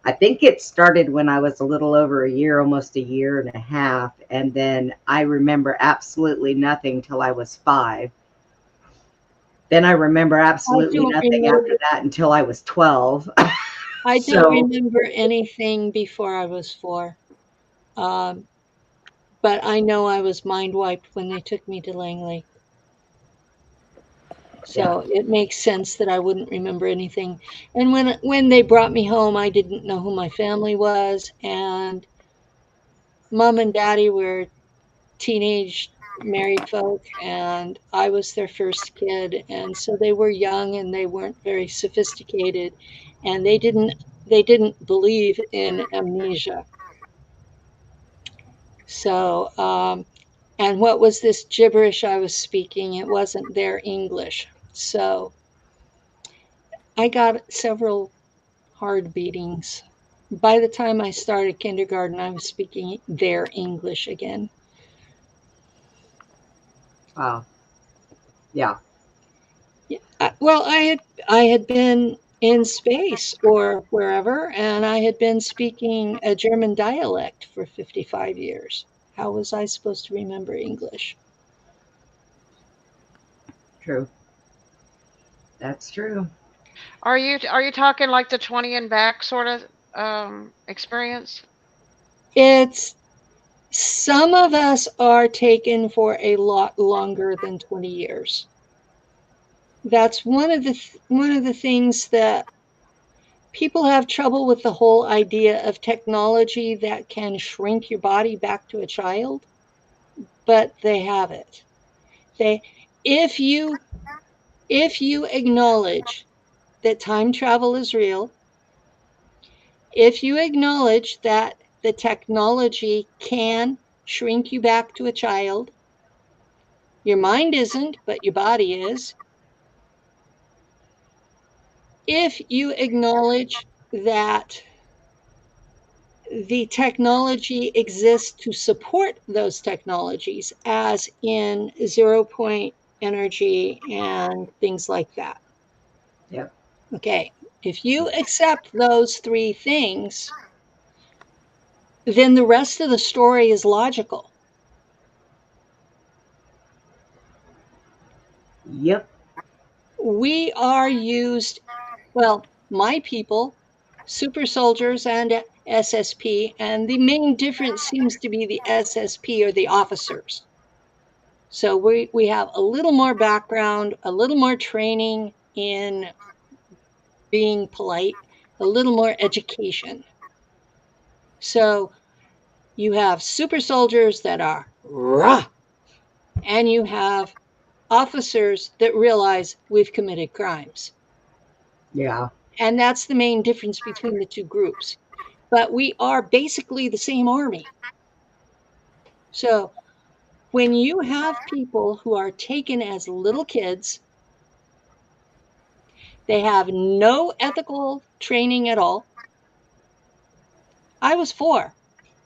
I think it started when I was a little over a year, almost a year and a half. And then I remember absolutely nothing till I was 5. Then I remember absolutely nothing after that until I was 12. I don't remember anything before I was 4. But I know I was mind wiped when they took me to Langley. So it makes sense that I wouldn't remember anything. And when they brought me home, I didn't know who my family was. And Mom and Daddy were teenage married folk, and I was their first kid. And so they were young and they weren't very sophisticated. And they didn't believe in amnesia. So, and what was this gibberish I was speaking? It wasn't their English. So I got several hard beatings. By the time I started kindergarten, I was speaking their English again. Wow. Yeah. Well, I had been in space or wherever, and I had been speaking a German dialect for 55 years. How was I supposed to remember English? True. That's true. Are you talking like the 20 and back sort of experience? It's some of us are taken for a lot longer than 20 years. That's one of the things that people have trouble with, the whole idea of technology that can shrink your body back to a child, but they have it. If you acknowledge that time travel is real, if you acknowledge that the technology can shrink you back to a child, your mind isn't, but your body is. If you acknowledge that the technology exists to support those technologies, as in 0 point energy and things like that. Yep. Okay, if you accept those three things, then the rest of the story is logical. Yep. We are used, well, my people, super soldiers and SSP, and the main difference seems to be the SSP or the officers. So we have a little more background, a little more training in being polite, a little more education. So you have super soldiers that are rah, and you have officers that realize we've committed crimes. Yeah. And that's the main difference between the two groups. But we are basically the same army. So when you have people who are taken as little kids, they have no ethical training at all. I was 4.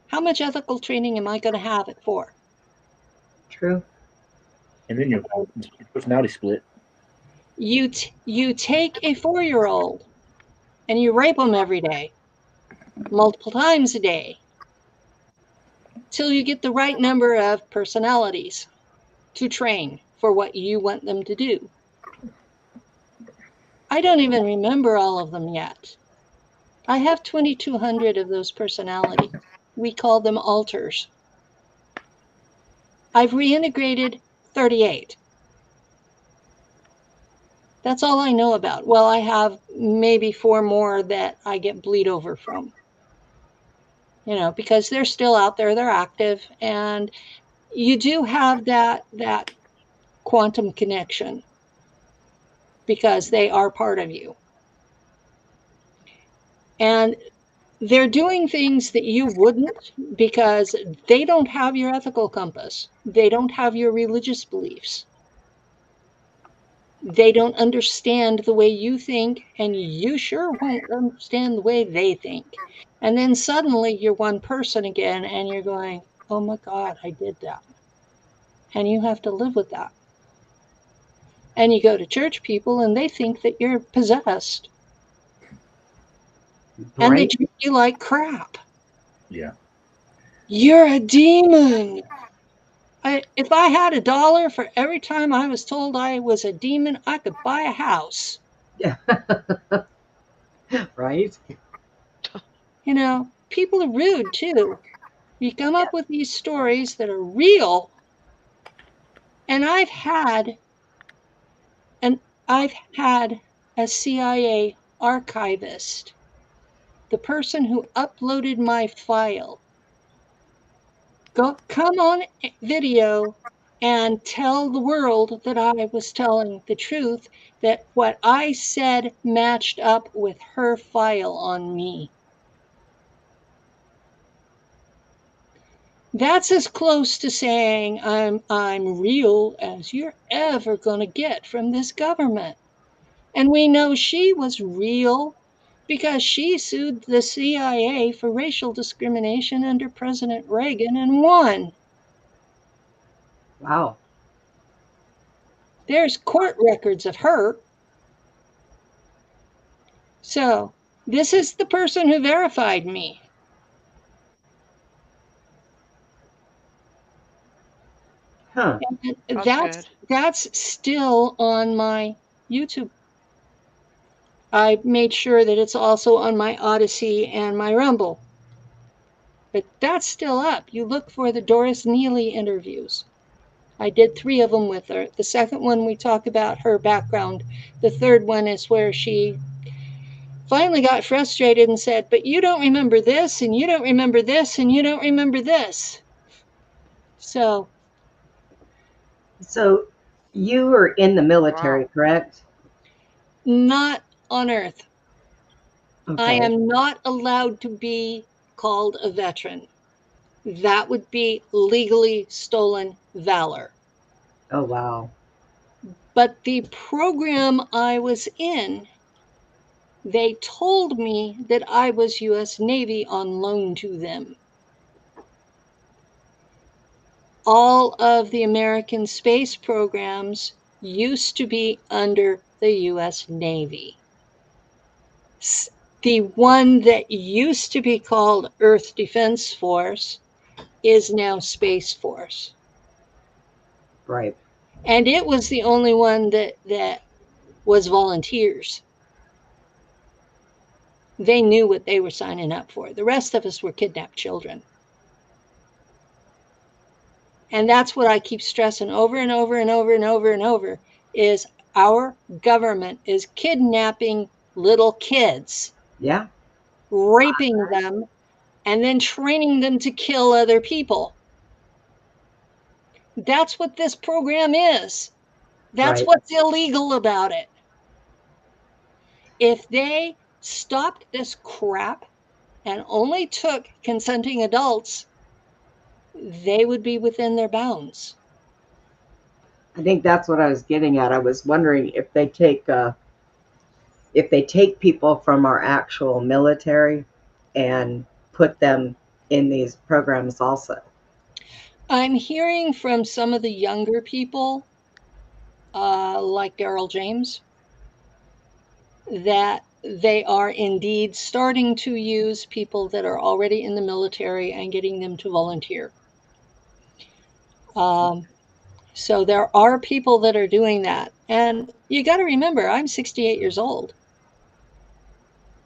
How much ethical training am I going to have at 4? True. And then your personality split. You take a 4-year-old and you rape them every day, multiple times a day, till you get the right number of personalities to train for what you want them to do. I don't even remember all of them yet. I have 2,200 of those personalities. We call them alters. I've reintegrated 38. That's all I know about. Well, I have maybe 4 more that I get bleed over from. You know, because they're still out there, they're active, and you do have that quantum connection because they are part of you. And they're doing things that you wouldn't because they don't have your ethical compass. They don't have your religious beliefs. They don't understand the way you think, and you sure won't understand the way they think. And then suddenly you're one person again, and you're going, oh my God, I did that. And you have to live with that. And you go to church people, and they think that you're possessed. And they Right. treat you like crap. Yeah. You're a demon. If I had $1 for every time I was told I was a demon, I could buy a house. Right. You know, people are rude too. You come up with these stories that are real. And I've had a CIA archivist, the person who uploaded my file, come on video and tell the world that I was telling the truth, that what I said matched up with her file on me. That's as close to saying I'm real as you're ever going to get from this government. And we know she was real because she sued the CIA for racial discrimination under President Reagan and won. Wow. There's court records of her. So this is the person who verified me. Huh. And That's good. that's still on my YouTube. I made sure that it's also on my Odyssey and my Rumble. But that's still up. You look for the Doris Neely interviews. I did 3 of them with her. The second one, we talk about her background. The third one is where she finally got frustrated and said, but you don't remember this, and you don't remember this, and you don't remember this. So you were in the military, Wow. correct? not on Earth. Okay. I am not allowed to be called a veteran. That would be legally stolen valor. Oh, wow. But the program I was in, they told me that I was U.S. Navy on loan to them. All of the American space programs used to be under the U.S. Navy. The one that used to be called Earth Defense Force is now Space Force. Right. And it was the only one that was volunteers. They knew what they were signing up for. The rest of us were kidnapped children. And that's what I keep stressing over and over and over and over and over is our government is kidnapping little kids, Yeah. raping them, and then training them to kill other people. That's what this program is. That's Right. what's illegal about it. If they stopped this crap and only took consenting adults, they would be within their bounds. I think that's what I was getting at. I was wondering if they take people from our actual military and put them in these programs also. I'm hearing from some of the younger people, like Daryl James, that they are indeed starting to use people that are already in the military and getting them to volunteer. So there are people that are doing that. And you got to remember, I'm 68 years old.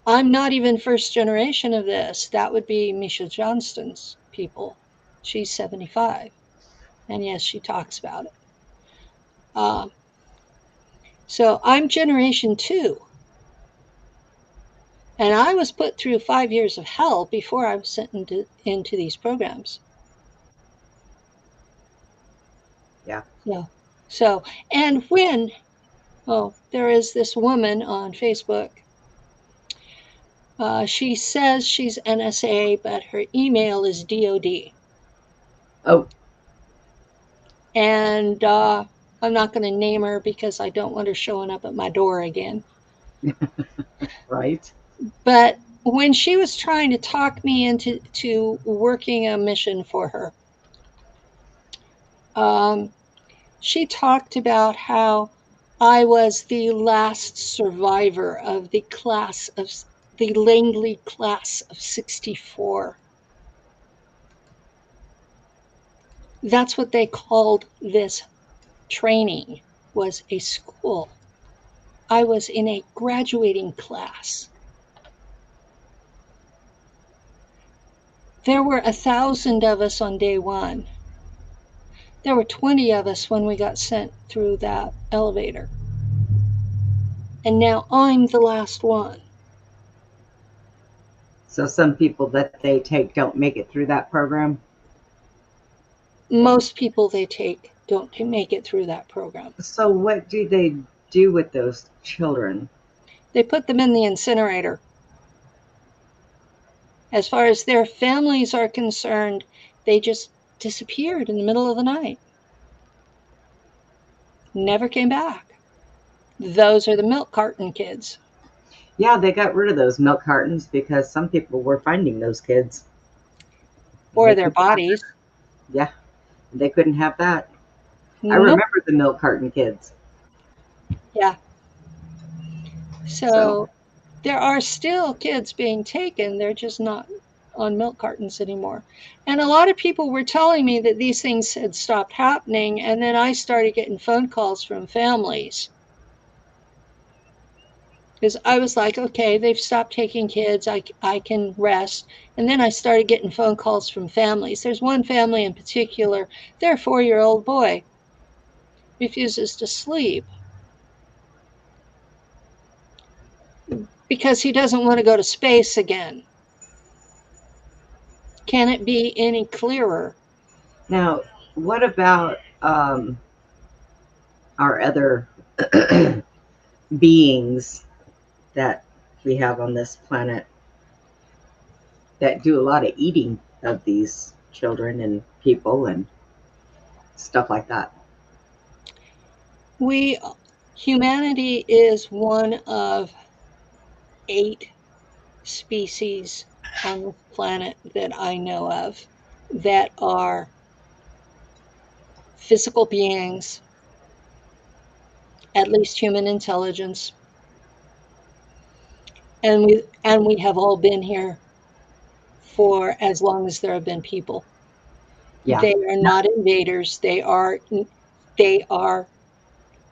I'm not even first generation of this. That would be Misha Johnston's people. She's 75. And yes, she talks about it. So I'm generation 2. And I was put through 5 years of hell before I was sent into these programs. Yeah. So, and when, there is this woman on Facebook. She says she's NSA, but her email is DOD. Oh. And I'm not going to name her because I don't want her showing up at my door again. Right. But when she was trying to talk me into working a mission for her, she talked about how I was the last survivor of the Langley class of 64. That's what they called this training, was a school. I was in a graduating class. There were 1,000 of us on day 1. There were 20 of us when we got sent through that elevator. And now I'm the last one. So some people that they take don't make it through that program? Most people they take don't make it through that program. So what do they do with those children? They put them in the incinerator. As far as their families are concerned, they just disappeared in the middle of the night. Never came back. Those are the milk carton kids. Yeah, they got rid of those milk cartons because some people were finding those kids. Or their bodies. Yeah, they couldn't have that. Nope. I remember the milk carton kids. Yeah. So there are still kids being taken. They're just not on milk cartons anymore. And a lot of people were telling me that these things had stopped happening. And then I started getting phone calls from families. Because I was like, okay, they've stopped taking kids. I can rest. And then I started getting phone calls from families. There's one family in particular, their 4-year-old boy refuses to sleep because he doesn't want to go to space again. Can it be any clearer? Now, what about our other beings that we have on this planet that do a lot of eating of these children and people and stuff like that? Humanity is one of 8 species on the planet that I know of that are physical beings, at least human intelligence. and we have all been here for as long as there have been people. Yeah. They are not invaders. They are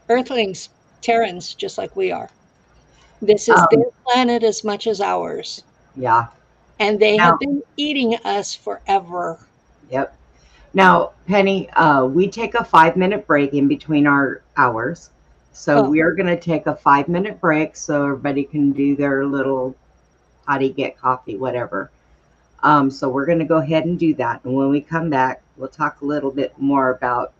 Earthlings, Terrans, just like we are. This is their planet as much as ours. Yeah. And they have been eating us forever. Yep. Now, Penny, we take a 5-minute break in between our hours. So we are going to take a 5-minute break so everybody can do their little potty, get coffee, whatever. So we're going to go ahead and do that. And when we come back, we'll talk a little bit more about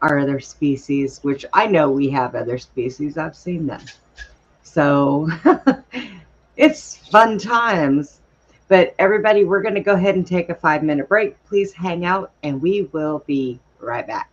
our other species, which I know we have other species. I've seen them. So it's fun times. But everybody, we're going to go ahead and take a 5-minute break. Please hang out and we will be right back.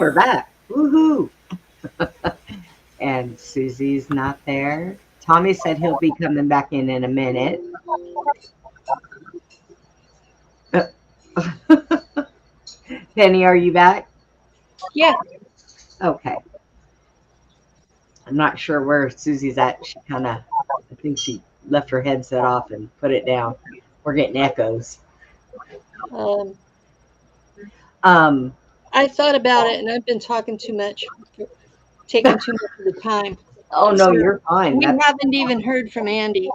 we're back. Woohoo! And Susie's not there. Tommy said he'll be coming back in a minute. Penny, are you back? Yeah. Okay. I'm not sure where Susie's at. She kind of, I think she left her headset off and put it down. We're getting echoes. I thought about it, and I've been talking too much, taking too much of the time. Oh, no, So you're fine. we haven't even heard from Andy.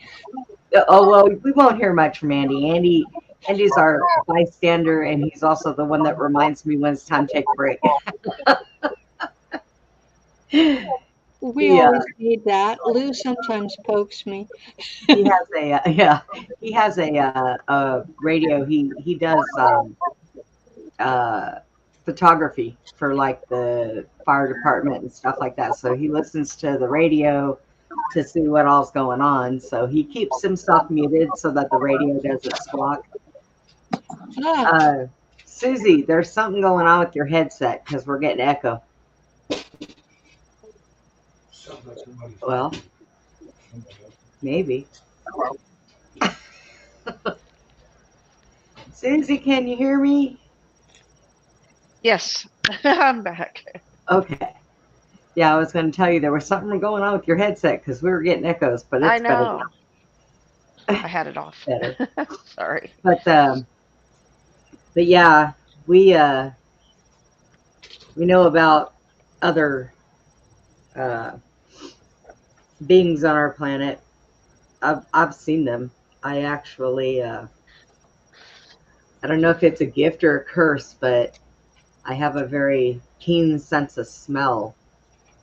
Oh, well, we won't hear much from Andy. Andy's our bystander, and he's also the one that reminds me when it's time to take a break. We always need that. Lou sometimes pokes me. He has a radio. He does photography for like the fire department and stuff like that. So he listens to the radio to see what all's going on. So he keeps himself muted so that the radio doesn't squawk. Susie, there's something going on with your headset because we're getting echo. Well, maybe. Susie, can you hear me? Yes, I'm back. Okay. Yeah, I was going to tell you there was something going on with your headset because we were getting echoes, but it's I better know. now. I had it off. Better. Sorry. But yeah, we know about other beings on our planet. I've seen them. I actually I don't know if it's a gift or a curse, but I have a very keen sense of smell.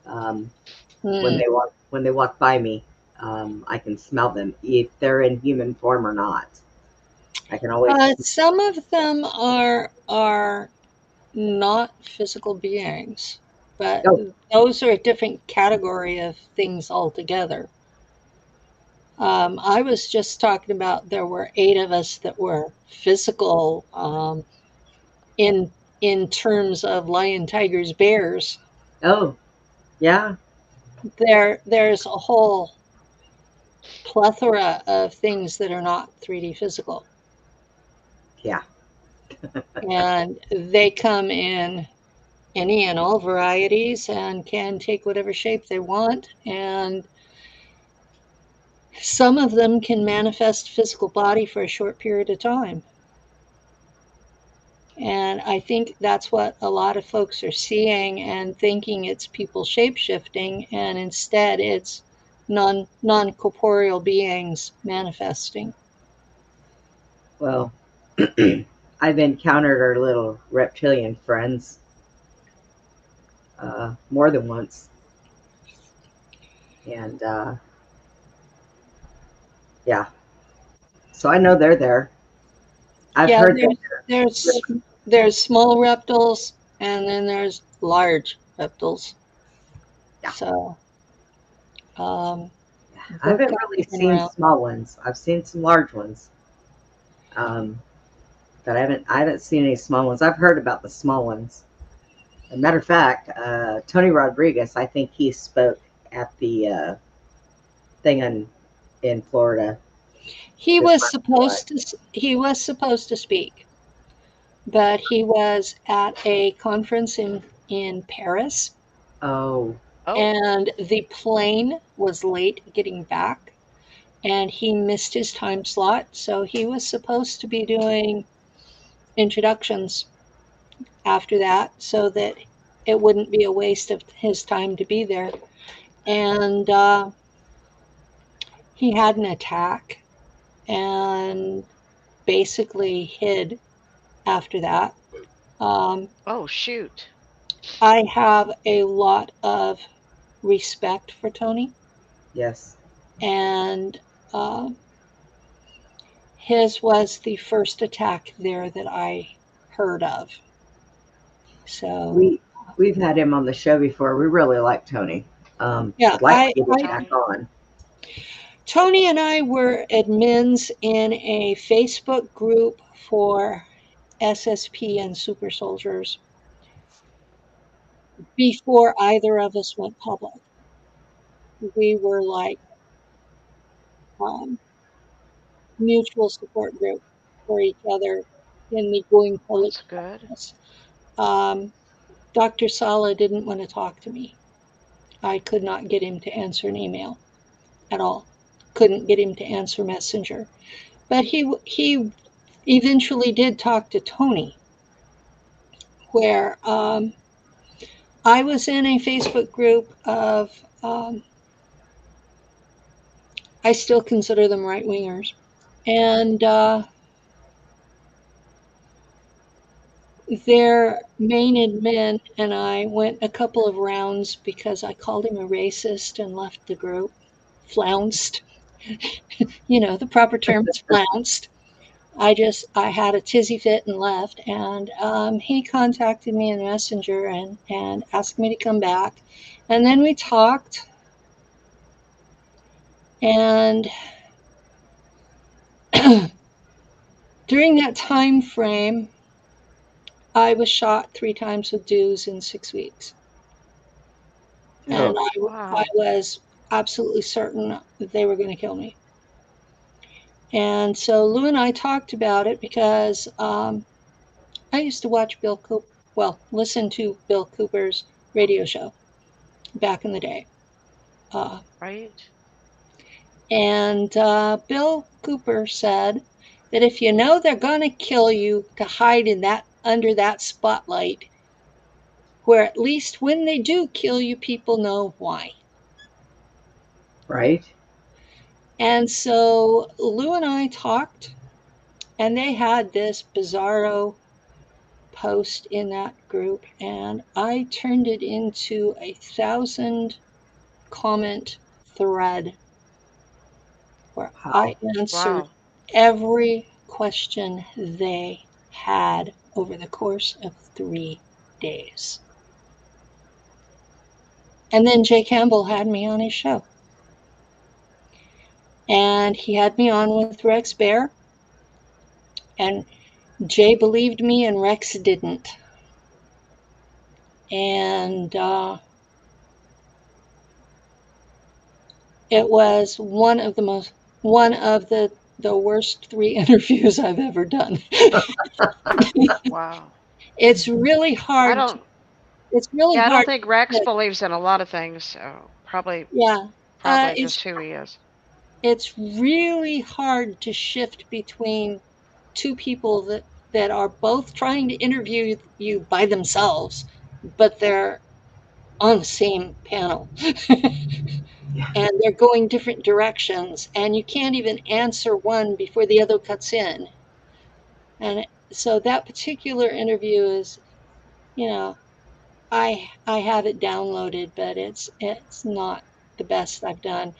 When they walk by me, I can smell them if they're in human form or not. I can always. Some of them are not physical beings, but those are a different category of things altogether. I was just talking about there were 8 of us that were physical in terms of lion, tigers, bears. Oh, yeah. There's a whole plethora of things that are not 3D physical. Yeah. And they come in any and all varieties and can take whatever shape they want. And some of them can manifest physical body for a short period of time. And I think that's what a lot of folks are seeing and thinking it's people shape-shifting, and instead it's non-corporeal beings manifesting. Well, I've encountered our little reptilian friends more than once. And yeah. So I know they're there. I've heard there's small reptiles and then there's large reptiles. Yeah. So I haven't really seen small ones. I've seen some large ones. But I haven't seen any small ones. I've heard about the small ones. As a matter of fact, Tony Rodriguez, I think he spoke at the thing in Florida. He was supposed to speak, but he was at a conference in Paris. Oh. And the plane was late getting back, and he missed his time slot. So he was supposed to be doing introductions after that so that it wouldn't be a waste of his time to be there. And he had an attack and basically hid after that. Oh, shoot. I have a lot of respect for Tony. Yes. And his was the first attack there that I heard of. So we've had him on the show before. We really like Tony. Yeah, I'd like to get him back on. Tony and I were admins in a Facebook group for SSP and super soldiers. before either of us went public. We were like mutual support group for each other in the going public That's good. process. Dr. Sala didn't want to talk to me. I could not get him to answer an email at all. Couldn't get him to answer Messenger. But he eventually did talk to Tony, where I was in a Facebook group of, I still consider them right-wingers. And their main admin and I went a couple of rounds because I called him a racist and left the group. Flounced. You know, the proper term is flounced. I had a tizzy fit and left. And he contacted me in Messenger and asked me to come back. And then we talked. And during that time frame, I was shot 3 times with DEWs in 6 weeks. And I was absolutely certain that they were going to kill me. And so Lou and I talked about it because I used to watch listen to Bill Cooper's radio show back in the day. Right. And Bill Cooper said that if you know they're going to kill you, to hide in under that spotlight, where at least when they do kill you, people know why. Right. And so Lou and I talked, and they had this bizarro post in that group, and I turned it into a 1,000-comment thread where I answered every question they had over the course of 3 days. And then Jay Campbell had me on his show. And he had me on with Rex Bear. And Jay believed me and Rex didn't. And it was one of the worst 3 interviews I've ever done. Wow. It's really hard. I don't think Rex believes in a lot of things, so probably just who he is. It's really hard to shift between 2 people that are both trying to interview you by themselves, but they're on the same panel. And they're going different directions, and you can't even answer one before the other cuts in. And so that particular interview is, I have it downloaded, but it's not the best I've done.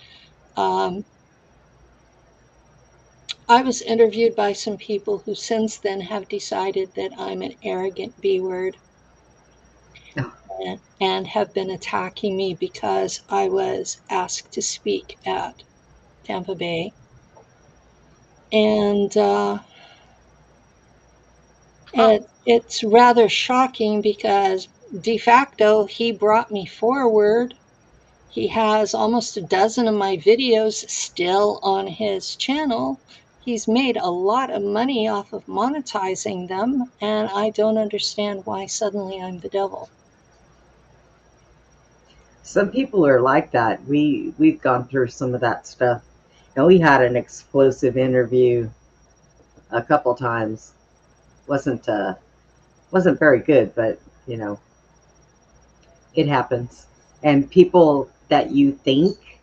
I was interviewed by some people who since then have decided that I'm an arrogant B-word and have been attacking me because I was asked to speak at Tampa Bay. And it's rather shocking because de facto he brought me forward. He has almost a dozen of my videos still on his channel. He's made a lot of money off of monetizing them, and I don't understand why suddenly I'm the devil. Some people are like that. We've gone through some of that stuff. And we had an explosive interview a couple times. Wasn't very good, but it happens. And people that you think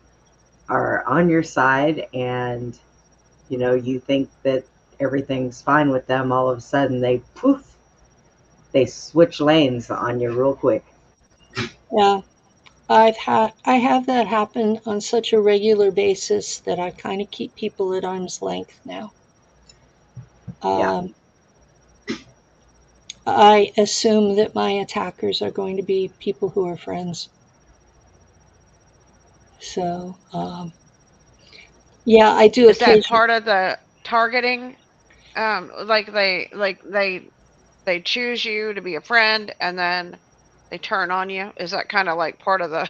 are on your side, and you think that everything's fine with them, all of a sudden they switch lanes on you real quick. Yeah. I have that happen on such a regular basis that I kind of keep people at arm's length now. I assume that my attackers are going to be people who are friends. So, I do. Is that part of the targeting? Like they choose you to be a friend, and then They turn on you. Is that kind of like part of the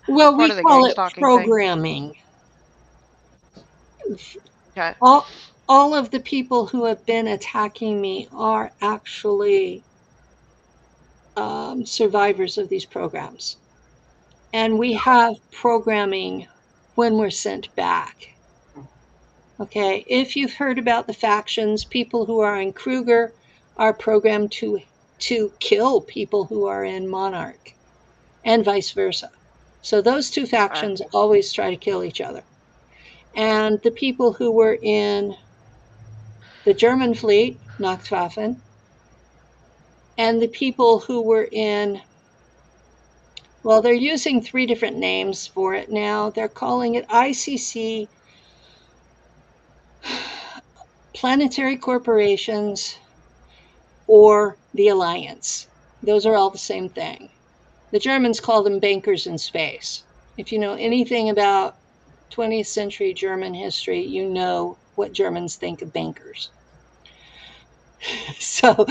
Well, we gang call it stalking thing? programming. Okay. All of the people who have been attacking me are actually survivors of these programs. And we have programming when we're sent back. Okay, if you've heard about the factions, people who are in Kruger are programmed to kill people who are in Monarch, and vice versa. So those two factions always try to kill each other. And the people who were in the German fleet, Nachtwaffen, and the people who were in, well, they're using 3 different names for it now. They're calling it ICC, Planetary Corporations, or the Alliance. Those are all the same thing. The Germans call them bankers in space. If you know anything about 20th century German history, you know what Germans think of bankers. So,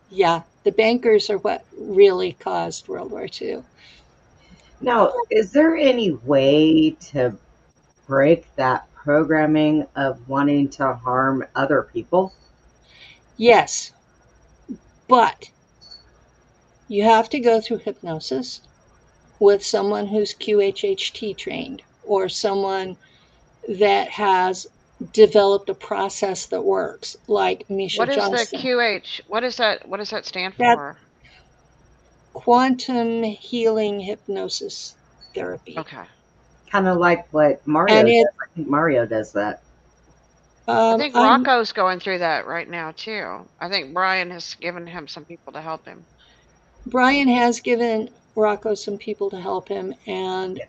yeah, the bankers are what really caused World War II. Now, is there any way to break that programming of wanting to harm other people? Yes, but you have to go through hypnosis with someone who's QHHT trained, or someone that has developed a process that works, like Misha What is Johnston. the QH? What is that? What does that stand That- for? Quantum healing hypnosis therapy. Okay. Kind of like what Mario And does. I think Mario does that. I think Rocco's going through that right now too. I think Brian has given him some people to help him. Brian has given Rocco some people to help him, and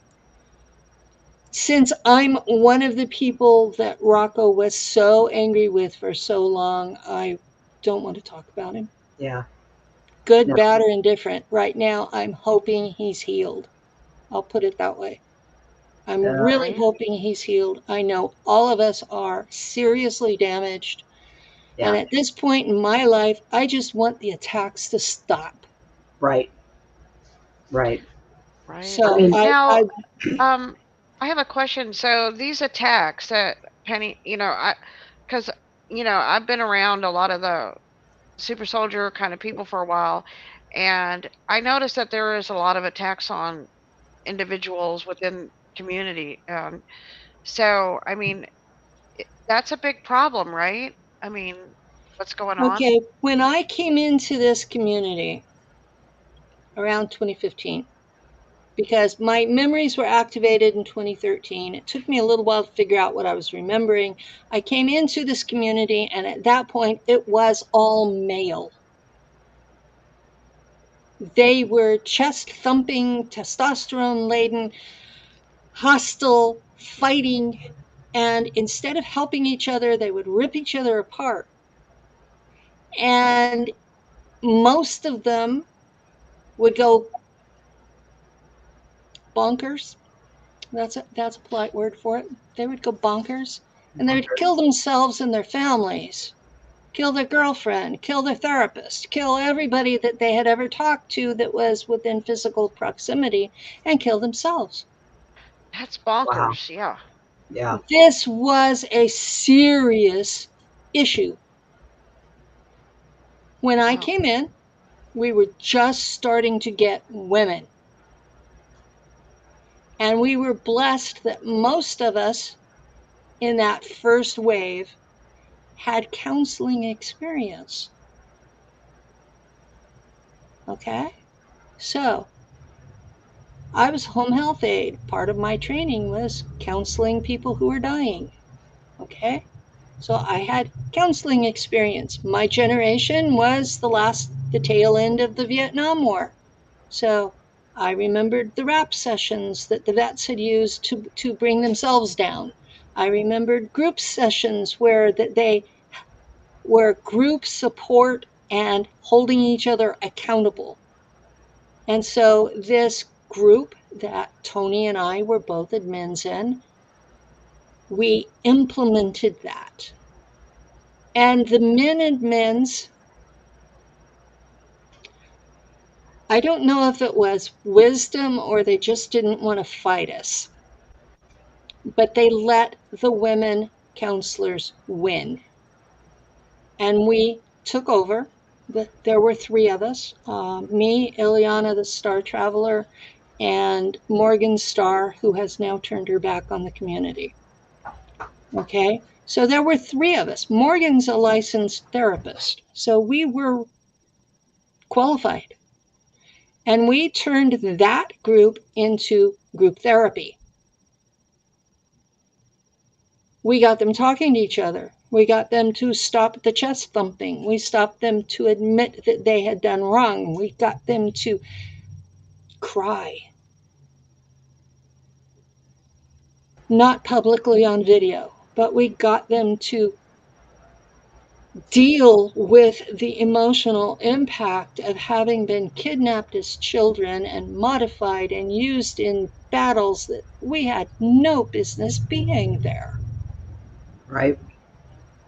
since I'm one of the people that Rocco was so angry with for so long, I don't want to talk about him. Yeah. Good, No. bad, or indifferent. Right now, I'm hoping he's healed. I'll put it that way. I'm really Right. hoping he's healed. I know all of us are seriously damaged. Yeah. And at this point in my life, I just want the attacks to stop. Right. Right. Right. So now, I have a question. So these attacks that Penny, because I've been around a lot of the super soldier kind of people for a while, and I noticed that there is a lot of attacks on individuals within community. So I mean, that's a big problem, right? I mean, what's going on? Okay, when I came into this community around 2015, because my memories were activated in 2013. It took me a little while to figure out what I was remembering. I came into this community, and at that point, it was all male. They were chest-thumping, testosterone-laden, hostile, fighting, and instead of helping each other, they would rip each other apart. And most of them would go bonkers. That's a polite word for it. They would go bonkers, and they would kill themselves and their families, kill their girlfriend, kill their therapist, kill everybody that they had ever talked to that was within physical proximity, and kill themselves. That's bonkers. Wow. Yeah. This was a serious issue. When I came in, we were just starting to get women. And we were blessed that most of us in that first wave had counseling experience. Okay? So, I was home health aide. Part of my training was counseling people who were dying. Okay? So I had counseling experience. My generation was the tail end of the Vietnam War. So I remembered the rap sessions that the vets had used to bring themselves down. I remembered group sessions where they were group support and holding each other accountable. And so this group that Tony and I were both admins in, we implemented that. And the men admins I don't know if it was wisdom or they just didn't want to fight us, but they let the women counselors win. And we took over. There were 3 of us, me, Ileana, the Star Traveler, and Morgan Starr, who has now turned her back on the community. Okay, so there were 3 of us. Morgan's a licensed therapist, so we were qualified. And we turned that group into group therapy. We got them talking to each other. We got them to stop the chest thumping. We stopped them to admit that they had done wrong. We got them to cry. Not publicly on video, but we got them to deal with the emotional impact of having been kidnapped as children and modified and used in battles that we had no business being there. Right.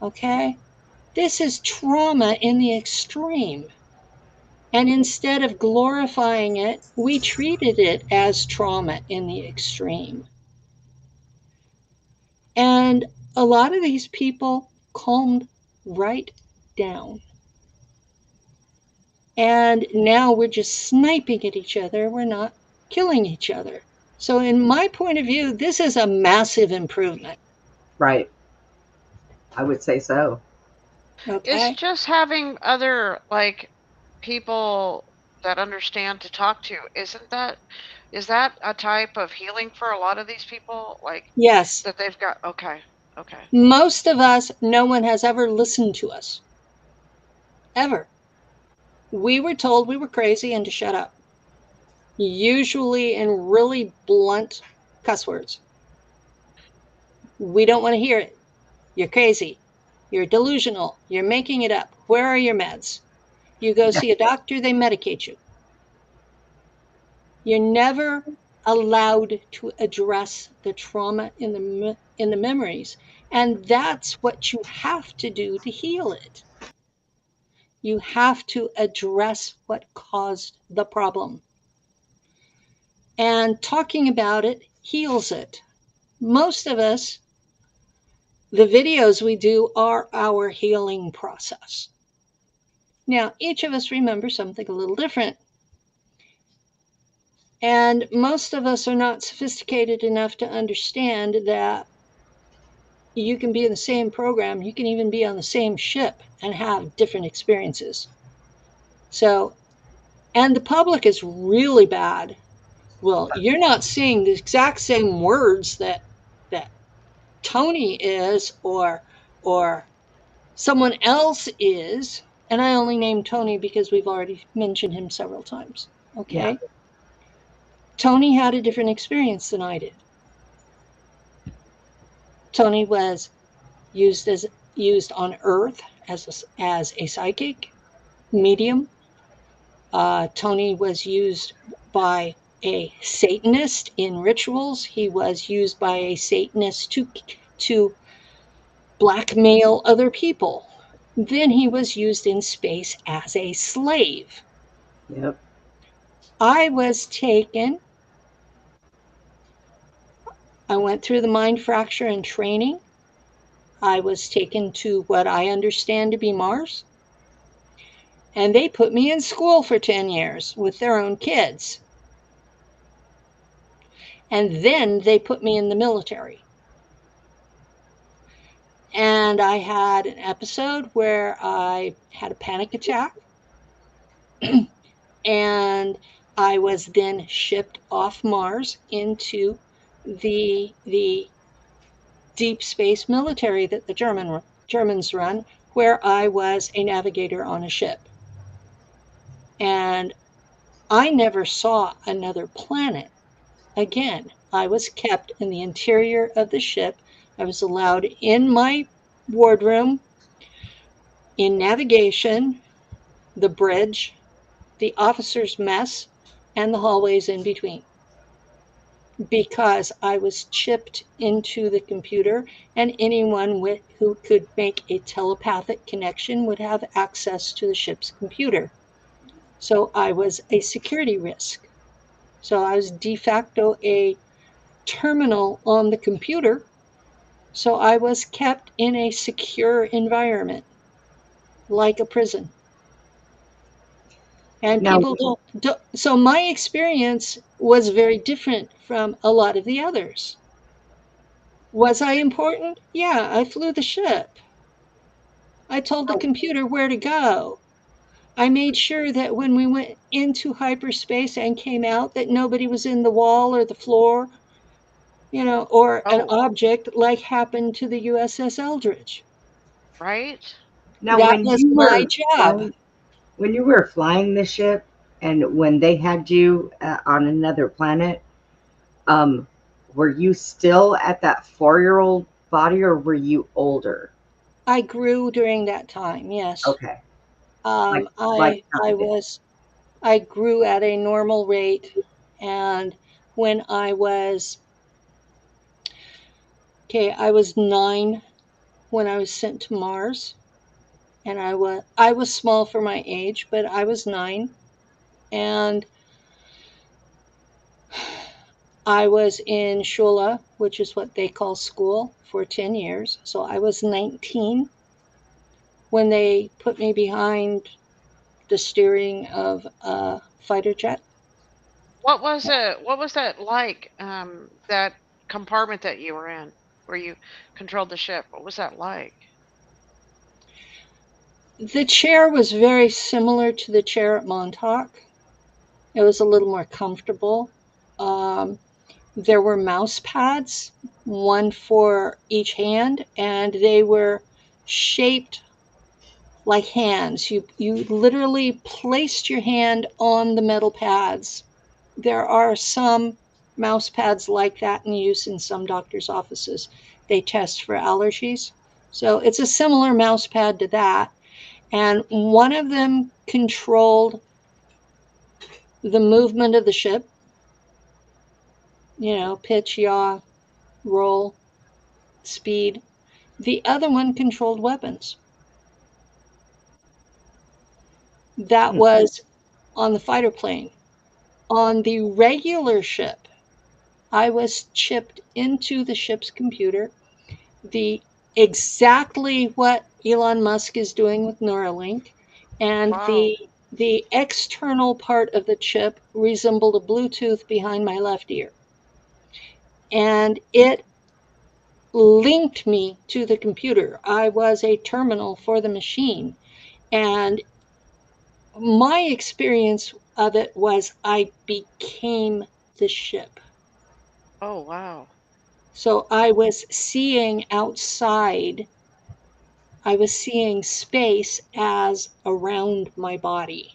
Okay? This is trauma in the extreme. And instead of glorifying it, we treated it as trauma in the extreme. And a lot of these people calmed right down. And now we're just sniping at each other. We're not killing each other. So in my point of view, this is a massive improvement. Right. I would say so. Okay. It's just having other like people that understand to talk to. Is that a type of healing for a lot of these people? Like Yes. that they've got okay. Most of us, no one has ever listened to us. Ever. We were told we were crazy and to shut up. Usually in really blunt cuss words. We don't want to hear it. You're crazy. You're delusional. You're making it up. Where are your meds? You go see a doctor, they medicate you. You're never allowed to address the trauma in the memories. And that's what you have to do to heal it. You have to address what caused the problem. And talking about it heals it. Most of us, the videos we do are our healing process. Now, each of us remember something a little different. And most of us are not sophisticated enough to understand that you can be in the same program, you can even be on the same ship and have different experiences. So, and the public is really bad. Well, you're not seeing the exact same words that Tony is or someone else is. And I only named Tony because we've already mentioned him several times. Okay. Yeah. Tony had a different experience than I did. Tony was used on Earth as a psychic medium. Tony was used by a Satanist in rituals. He was used by a Satanist to blackmail other people. Then he was used in space as a slave. Yep. I was taken. I went through the mind fracture and training. I was taken to what I understand to be Mars. And they put me in school for 10 years with their own kids. And then they put me in the military. And I had an episode where I had a panic attack. And I was then shipped off Mars into the deep space military that the Germans run, where I was a navigator on a ship. And I never saw another planet again. I was kept in the interior of the ship. I was allowed in my wardroom, in navigation, the bridge, the officers' mess, and the hallways in between. Because I was chipped into the computer, and anyone who could make a telepathic connection would have access to the ship's computer. So I was a security risk. So I was de facto a terminal on the computer. So I was kept in a secure environment, like a prison. And Now, people don't, so my experience was very different from a lot of the others. Was I important? Yeah, I flew the ship. I told the computer where to go. I made sure that when we went into hyperspace and came out, that nobody was in the wall or the floor, or an Oh, object like happened to the USS Eldridge. right. now, That was my job. when you were flying the ship, and when they had you on another planet, um, were you still at that 4-year-old body, or were you older? I grew during that time, yes. Okay, like I Tommy did. I grew at a normal rate, and when I was I was 9 when I was sent to Mars, and I was small for my age, but I was 9, and I was in Shula, which is what they call school, for 10 years. So I was 19 when they put me behind the steering of a fighter jet. What was it? What was that like? That compartment that you were in, where you controlled the ship. What was that like? The chair was very similar to the chair at Montauk. It was a little more comfortable. Um, there were mouse pads, one for each hand, and they were shaped like hands. You literally placed your hand on the metal pads. There are some mouse pads like that in use in some doctors' offices. They test for allergies. So it's a similar mouse pad to that. And one of them controlled the movement of the ship, pitch, yaw, roll, speed. The other one controlled weapons. That Hmm. was on the fighter plane. On the regular ship, I was chipped into the ship's computer. The exactly what Elon Musk is doing with Neuralink, and Wow. the external part of the chip resembled a Bluetooth behind my left ear. And it linked me to the computer. I was a terminal for the machine. And my experience of it was I became the ship. Oh, wow. So I was seeing outside, I was seeing space as around my body.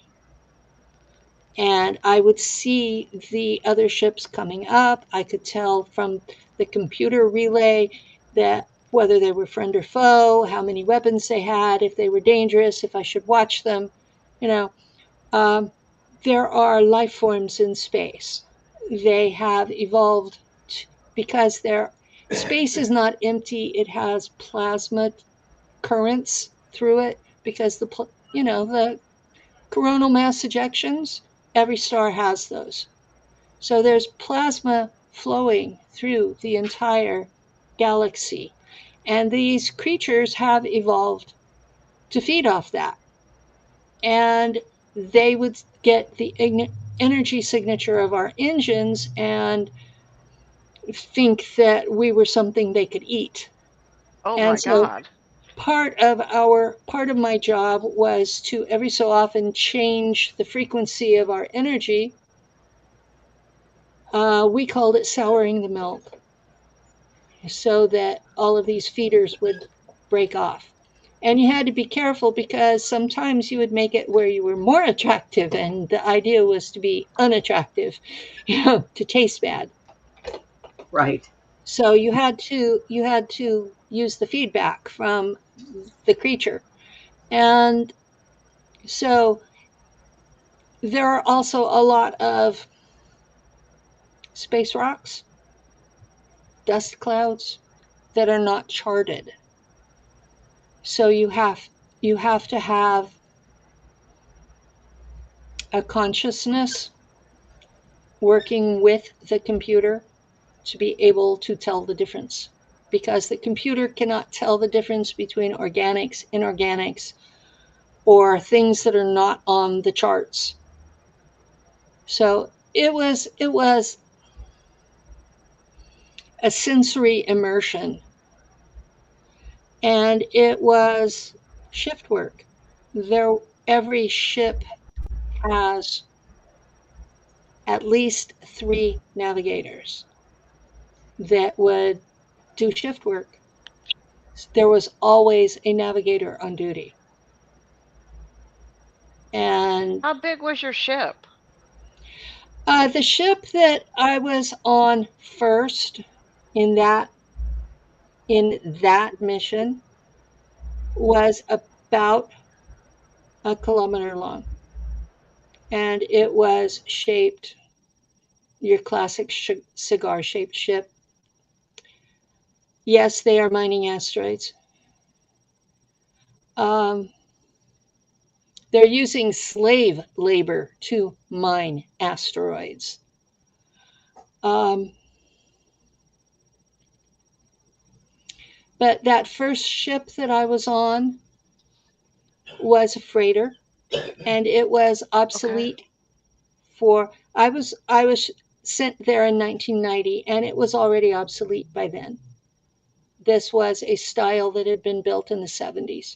And I would see the other ships coming up. I could tell from the computer relay that whether they were friend or foe, how many weapons they had, if they were dangerous, if I should watch them. You know, um, there are life forms in space. They have evolved because their space is not empty. It has plasma currents through it because the coronal mass ejections, every star has those. So there's plasma flowing through the entire galaxy. And these creatures have evolved to feed off that. And they would get the energy signature of our engines and think that we were something they could eat. Oh And my so God. part of my job was to every so often change the frequency of our energy. We called it souring the milk, so that all of these feeders would break off. And you had to be careful because sometimes you would make it where you were more attractive, and the idea was to be unattractive, to taste bad. Right. So you had to use the feedback from the creature. And so there are also a lot of space rocks, dust clouds that are not charted. So you have to have a consciousness working with the computer to be able to tell the difference, because the computer cannot tell the difference between organics, inorganics, or things that are not on the charts. So it was a sensory immersion, and it was shift work. Every ship has at least 3 navigators that would do shift work. There was always a navigator on duty. And How big was your ship? the ship that I was on first in that mission was about 1 kilometer long, and it was shaped your classic cigar shaped ship. Yes, they are mining asteroids. They're using slave labor to mine asteroids. But that first ship that I was on was a freighter, and it was obsolete. I was sent there in 1990, and it was already obsolete by then. This was a style that had been built in the 70s.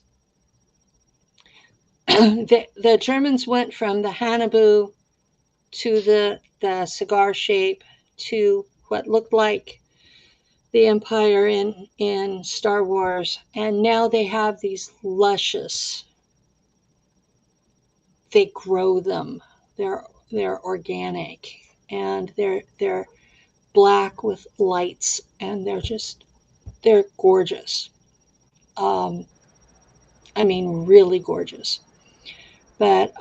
The Germans went from the Haunebu to the cigar shape to what looked like the Empire in Star Wars, and now they have these luscious. They grow them. They're organic, and they're black with lights, and they're gorgeous. I mean, really gorgeous. But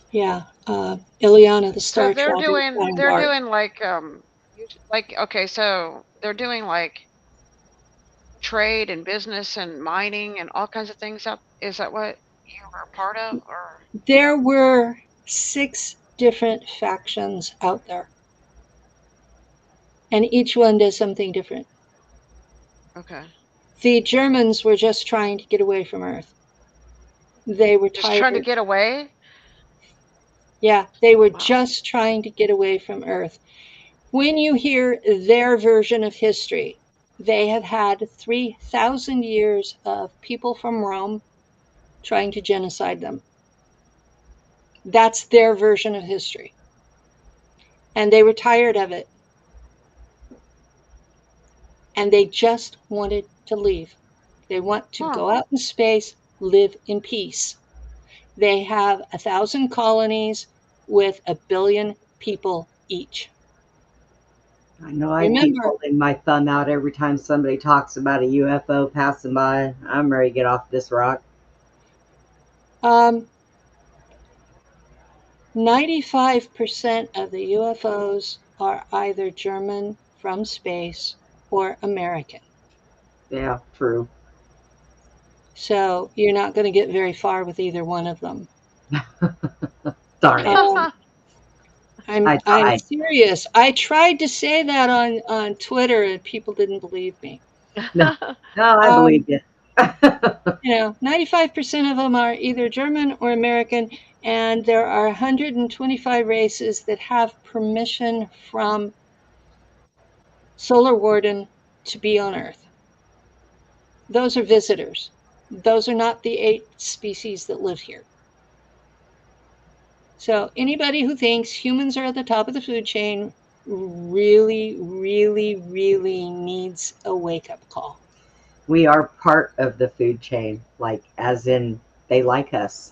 yeah, Ileana, the Star So they're Traveler. doing like okay, so they're doing like trade and business and mining and all kinds of things up. Is that what you were a part of, or? There were 6 different factions out there, and each one does something different. Okay. The Germans were just trying to get away from Earth. They were Just trying to get away? Yeah, they were Wow. just trying to get away from Earth. When you hear their version of history, they have had 3,000 years of people from Rome trying to genocide them. That's their version of history. And they were tired of it. And they just wanted to leave. They want to go out in space, live in peace. They have 1,000 colonies with 1 billion people each. I know I keep holding my thumb out every time somebody talks about a UFO passing by. I'm ready to get off this rock. 95% of the UFOs are either German from space or American. Yeah, true. So you're not going to get very far with either one of them. Darn it. I'm serious. I tried to say that on Twitter and people didn't believe me. No, I believe you. 95% of them are either German or American, and there are 125 races that have permission from Solar Warden to be on Earth. Those are visitors. Those are not the 8 species that live here. So anybody who thinks humans are at the top of the food chain really, really, really needs a wake-up call. We are part of the food chain, like as in they like us.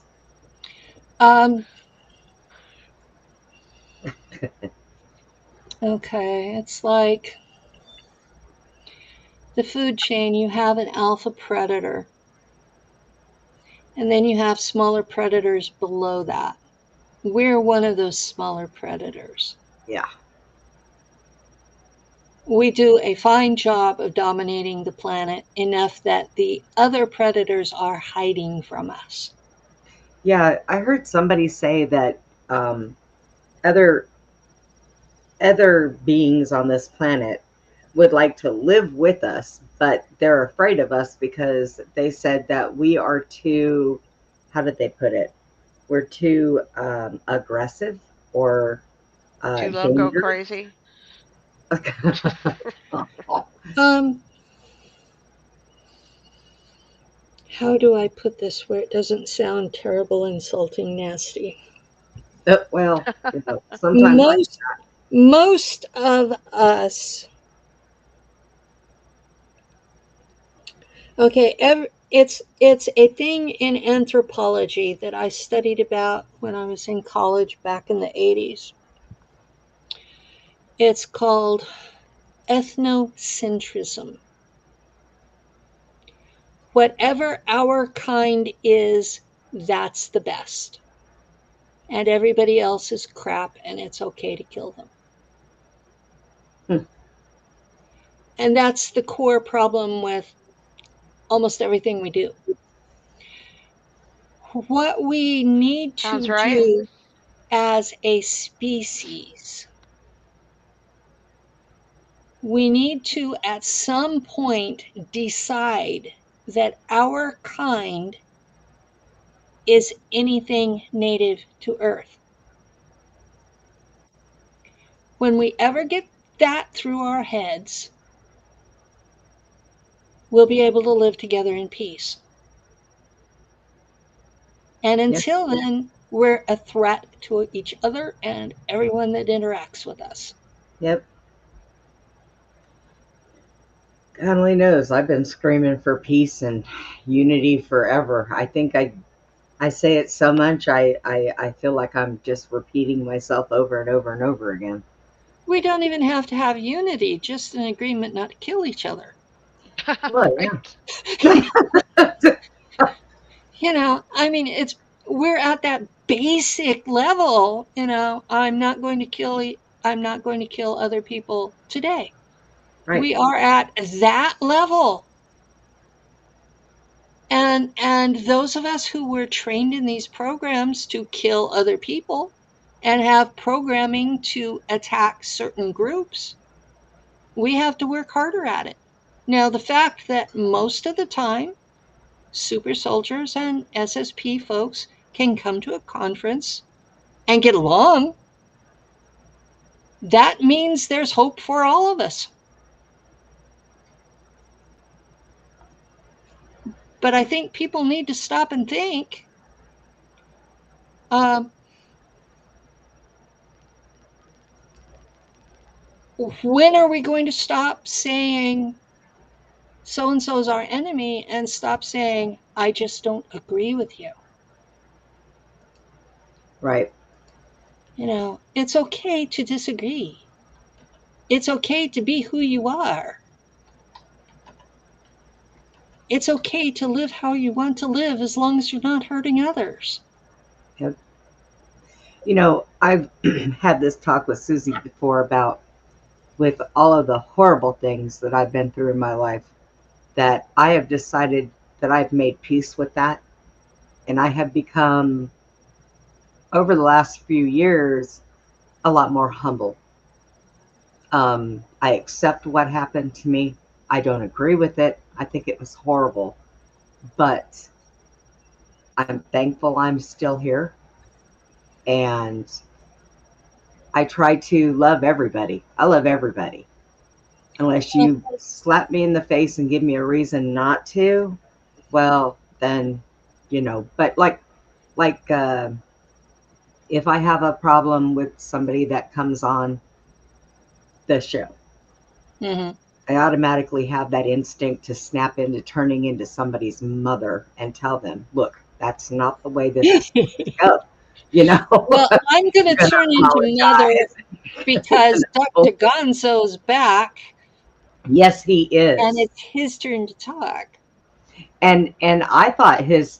Okay, it's like the food chain. You have an alpha predator, and then you have smaller predators below that. We're one of those smaller predators. Yeah. we do a fine job of dominating the planet enough that the other predators are hiding from us. Yeah, I heard somebody say that other beings on this planet would like to live with us, but they're afraid of us because they said that we are too, how did they put it? We're too aggressive or Too low, go dangerous. crazy. How do I put this where it doesn't sound terrible, insulting, nasty? Well, sometimes Most of us, okay, it's a thing in anthropology that I studied about when I was in college back in the 80s. It's called ethnocentrism. Whatever our kind is, that's the best. And everybody else is crap, and it's okay to kill them. And that's the core problem with almost everything we do. What we need to Sounds right. do as a species, we need to at some point decide that our kind is anything native to Earth. When we ever get that through our heads, we'll be able to live together in peace. And until then, we're a threat to each other and everyone that interacts with us. Yep. God only knows. I've been screaming for peace and unity forever. I think I say it so much, I feel like I'm just repeating myself over and over and over again. We don't even have to have unity, just an agreement not to kill each other. Well, You know, I mean, we're at that basic level, you know, I'm not going to kill other people today. Right. We are at that level. And those of us who were trained in these programs to kill other people and have programming to attack certain groups, we have to work harder at it. Now, the fact that most of the time, super soldiers and SSP folks can come to a conference and get along, that means there's hope for all of us. But I think people need to stop and think. When are we going to stop saying so-and-so is our enemy and stop saying, I just don't agree with you? Right. You know, it's okay to disagree. It's okay to be who you are. It's okay to live how you want to live as long as you're not hurting others. Yep. You know, I've had this talk with Susie before about with all of the horrible things that I've been through in my life, that I have decided that I've made peace with that. And I have become, over the last few years, a lot more humble. I accept what happened to me. I don't agree with it. I think it was horrible. But I'm thankful I'm still here. And I try to love everybody. I love everybody. Unless you slap me in the face and give me a reason not to, well, then, you know, but like if I have a problem with somebody that comes on the show, Mm-hmm. I automatically have that instinct to snap into turning into somebody's mother and tell them, look, that's not the way this is supposed to go. You know? Well, I'm going to turn into mother because Dr. Gonzo's back. Yes, he is. And it's his turn to talk. And I thought his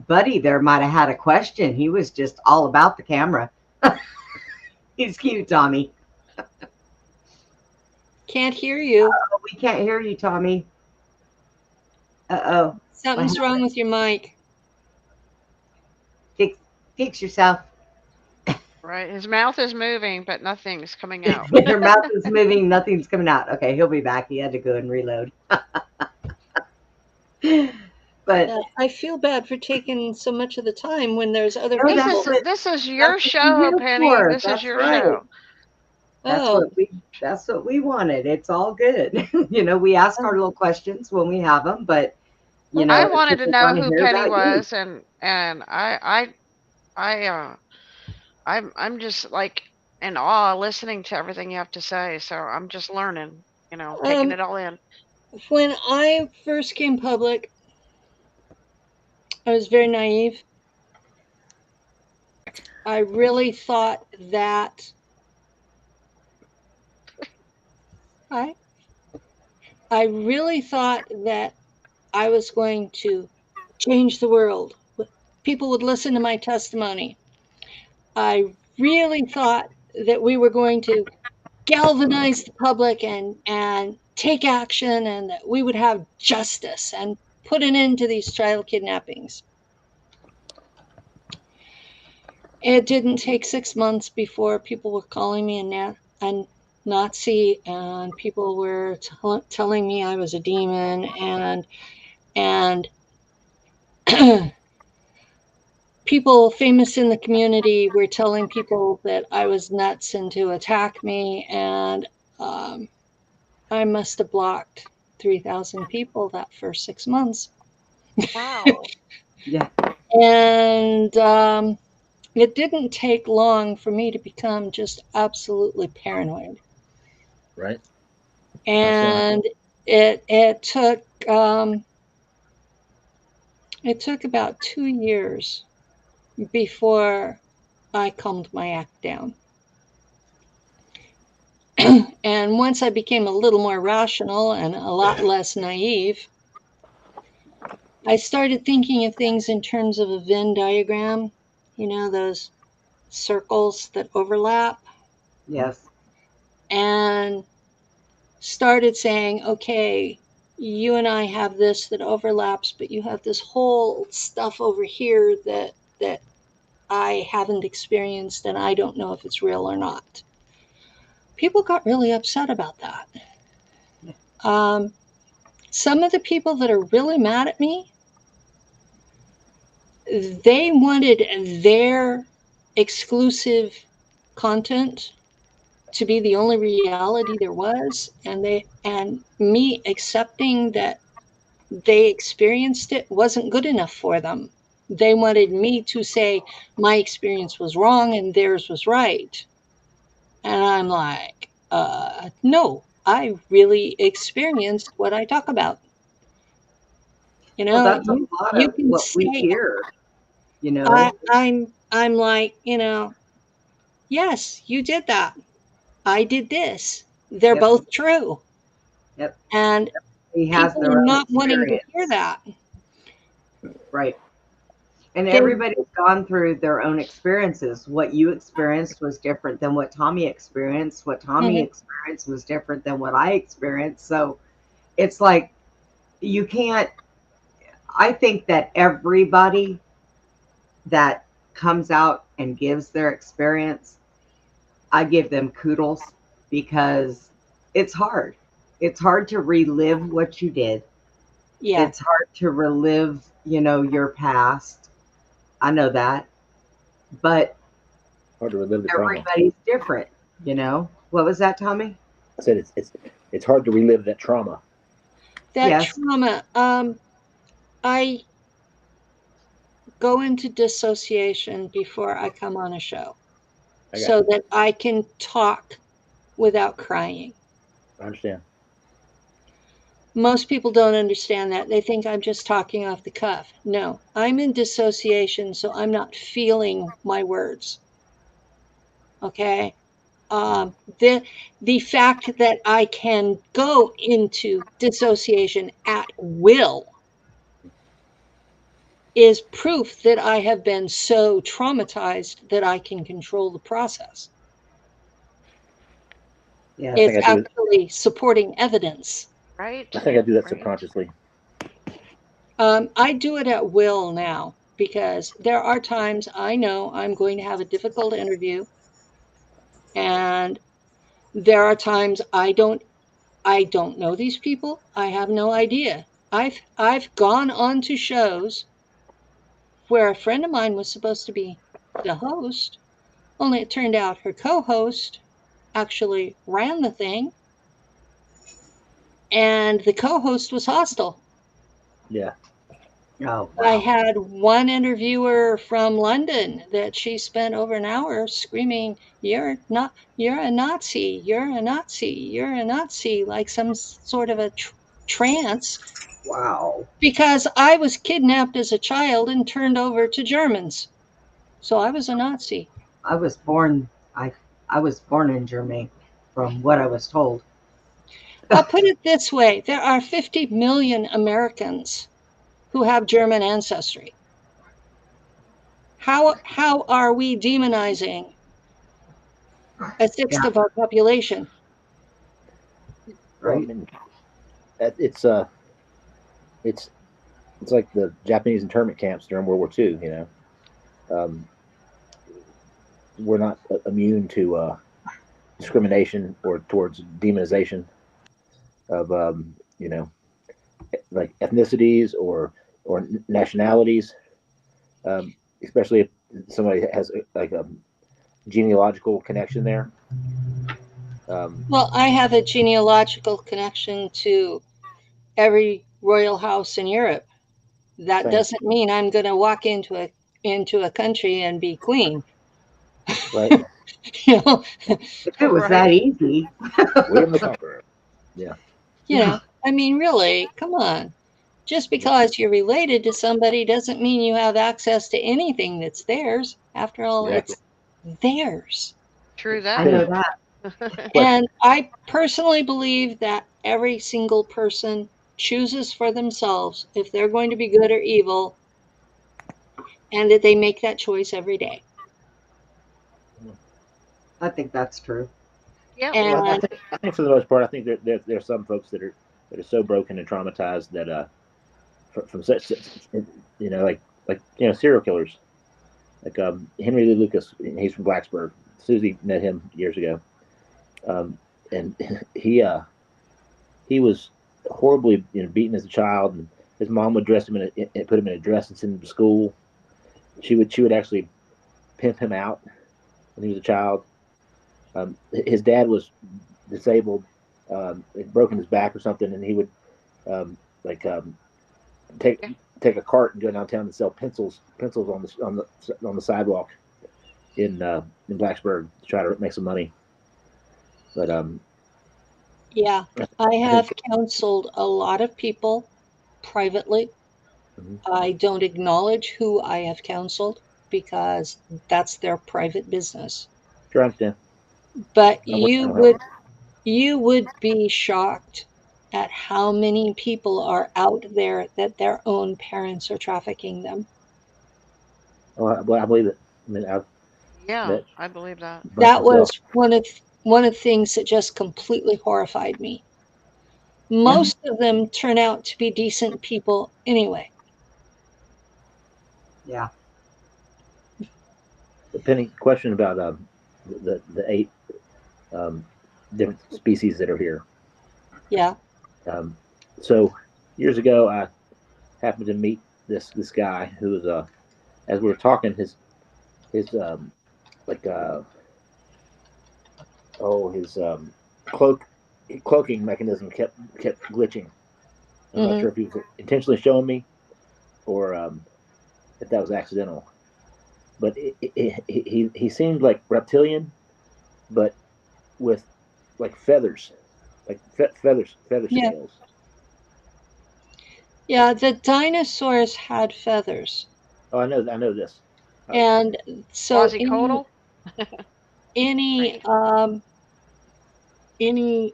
buddy there might have had a question. He was just all about the camera. He's cute, Tommy. Can't hear you. Oh, we can't hear you, Tommy. Uh-oh. Something's wrong with your mic. Fix yourself. Right. His mouth is moving, but nothing's coming out. Your mouth is moving, nothing's coming out. Okay, he'll be back. He had to go and reload. But I feel bad for taking so much of the time when there's other No, people. This is your that's what show, you're here Penny. for. This That's is your right. show. that's what we wanted. It's all good. We ask our little questions when we have them, but I wanted to people know wanna who hear Penny about you. was, and I'm just like in awe listening to everything you have to say. So I'm just learning, taking it all in. When I first came public, I was very naive. I really thought that I really thought that I was going to change the world. People would listen to my testimony. I really thought that we were going to galvanize the public and take action, and that we would have justice and put an end to these child kidnappings. It didn't take 6 months before people were calling me a Nazi, and people were telling me I was a demon, and people famous in the community were telling people that I was nuts and to attack me, and I must have blocked 3,000 people that first 6 months. Wow. Yeah. And it didn't take long for me to become just absolutely paranoid. Right. And it took about 2 years before I calmed my act down. And once I became a little more rational and a lot less naive, I started thinking of things in terms of a Venn diagram, those circles that overlap. Yes. And started saying, okay, you and I have this that overlaps, but you have this whole stuff over here that I haven't experienced, and I don't know if it's real or not. People got really upset about that. Some of the people that are really mad at me, they wanted their exclusive content to be the only reality there was, and me accepting that they experienced it wasn't good enough for them. They wanted me to say my experience was wrong and theirs was right. And I'm like, no, I really experienced what I talk about. Well, that's a lot you of can what we say, hear. I'm like, yes, you did that. I did this. They're Yep. both true. Yep. And He has people their are own not wanting to experience. hear that. Right. And everybody's gone through their own experiences. What you experienced was different than what Tommy experienced. What Tommy experienced was different than what I experienced. So it's like you can't. I think that everybody that comes out and gives their experience, I give them kudos, because it's hard. It's hard to relive what you did. Yeah. It's hard to relive, your past. I know that. But Hard to relive the trauma. everybody's different, What was that, Tommy? I said it's hard to relive that trauma. That Yes. trauma. I go into dissociation before I come on a show, so that I can talk without crying. I understand. Most people don't understand that. They think I'm just talking off the cuff. No, I'm in dissociation, so I'm not feeling my words. Okay? The fact that I can go into dissociation at will is proof that I have been so traumatized that I can control the process. Yeah. think It's I do it. actually supporting evidence. Right? I think I do that Right. subconsciously. I do it at will now because there are times I know I'm going to have a difficult interview, and there are times I don't know these people. I have no idea. I've gone on to shows where a friend of mine was supposed to be the host, only it turned out her co-host actually ran the thing, and the co-host was hostile. Yeah. Oh, I wow. had one interviewer from London that she spent over an hour screaming, you're a Nazi, you're a Nazi, you're a Nazi, like some sort of a trance, Wow. because I was kidnapped as a child and turned over to Germans. So I was a Nazi. I was born in Germany, from what I was told. I'll put it this way, there are 50 million Americans who have German ancestry. How are we demonizing a sixth Yeah. of our population? Well, I Right. mean, it's like the Japanese internment camps during World War II. You know, we're not immune to discrimination or towards demonization of you know, like ethnicities or nationalities, especially if somebody has like a genealogical connection there. Well, I have a genealogical connection to every royal house in Europe. That Same. doesn't mean I'm going to walk into a country and be queen. Right? You know, If it was Right. that easy. William the Conqueror. Yeah. I mean, really, come on. Just because you're related to somebody doesn't mean you have access to anything that's theirs. After all, Exactly. it's theirs. True I that. know that. Question. And I personally believe that every single person chooses for themselves if they're going to be good or evil, and that they make that choice every day. I think that's true. Yeah. And Well, I think for the most part, I think there's some folks that are so broken and traumatized that from such, you know, like you know, serial killers like Henry Lee Lucas. He's from Blacksburg. Susie met him years ago, and he was horribly, you know, beaten as a child, and his mom would dress him and put him in a dress and send him to school. She would actually pimp him out when he was a child. His dad was disabled, had broken his back or something, and he would like take a cart and go downtown and sell pencils on the sidewalk in Blacksburg to try to make some money. But yeah, I have counseled a lot of people privately. Mhm. I don't acknowledge who I have counseled because that's their private business. sure, I understand. But I don't you would be shocked at how many people are out there that their own parents are trafficking them. well, I believe it. I mean, yeah, that I believe that. That was one of the things that just completely horrified me. Most of them turn out to be decent people anyway. Yeah. Penny, question about the 8 different species that are here. Yeah. So years ago, I happened to meet this guy who was as we were talking, his like his cloaking mechanism kept glitching. I'm not sure if he was intentionally showing me or if that was accidental. But he seemed like reptilian, but with like feathers, like feather scales. Yeah, the dinosaurs had feathers. Oh, I know this. And so Quasicodal? any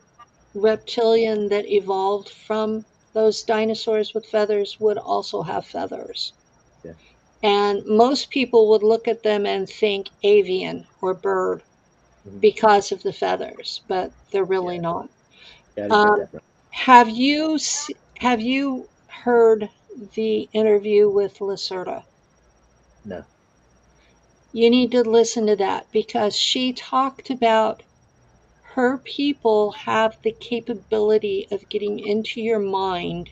reptilian that evolved from those dinosaurs with feathers would also have feathers. Yeah. And most people would look at them and think avian or bird. because of the feathers, but they're really Yeah. not. Yeah, I didn't get that from. Have you heard the interview with Lacerda? No. You need to listen to that because she talked about her people have the capability of getting into your mind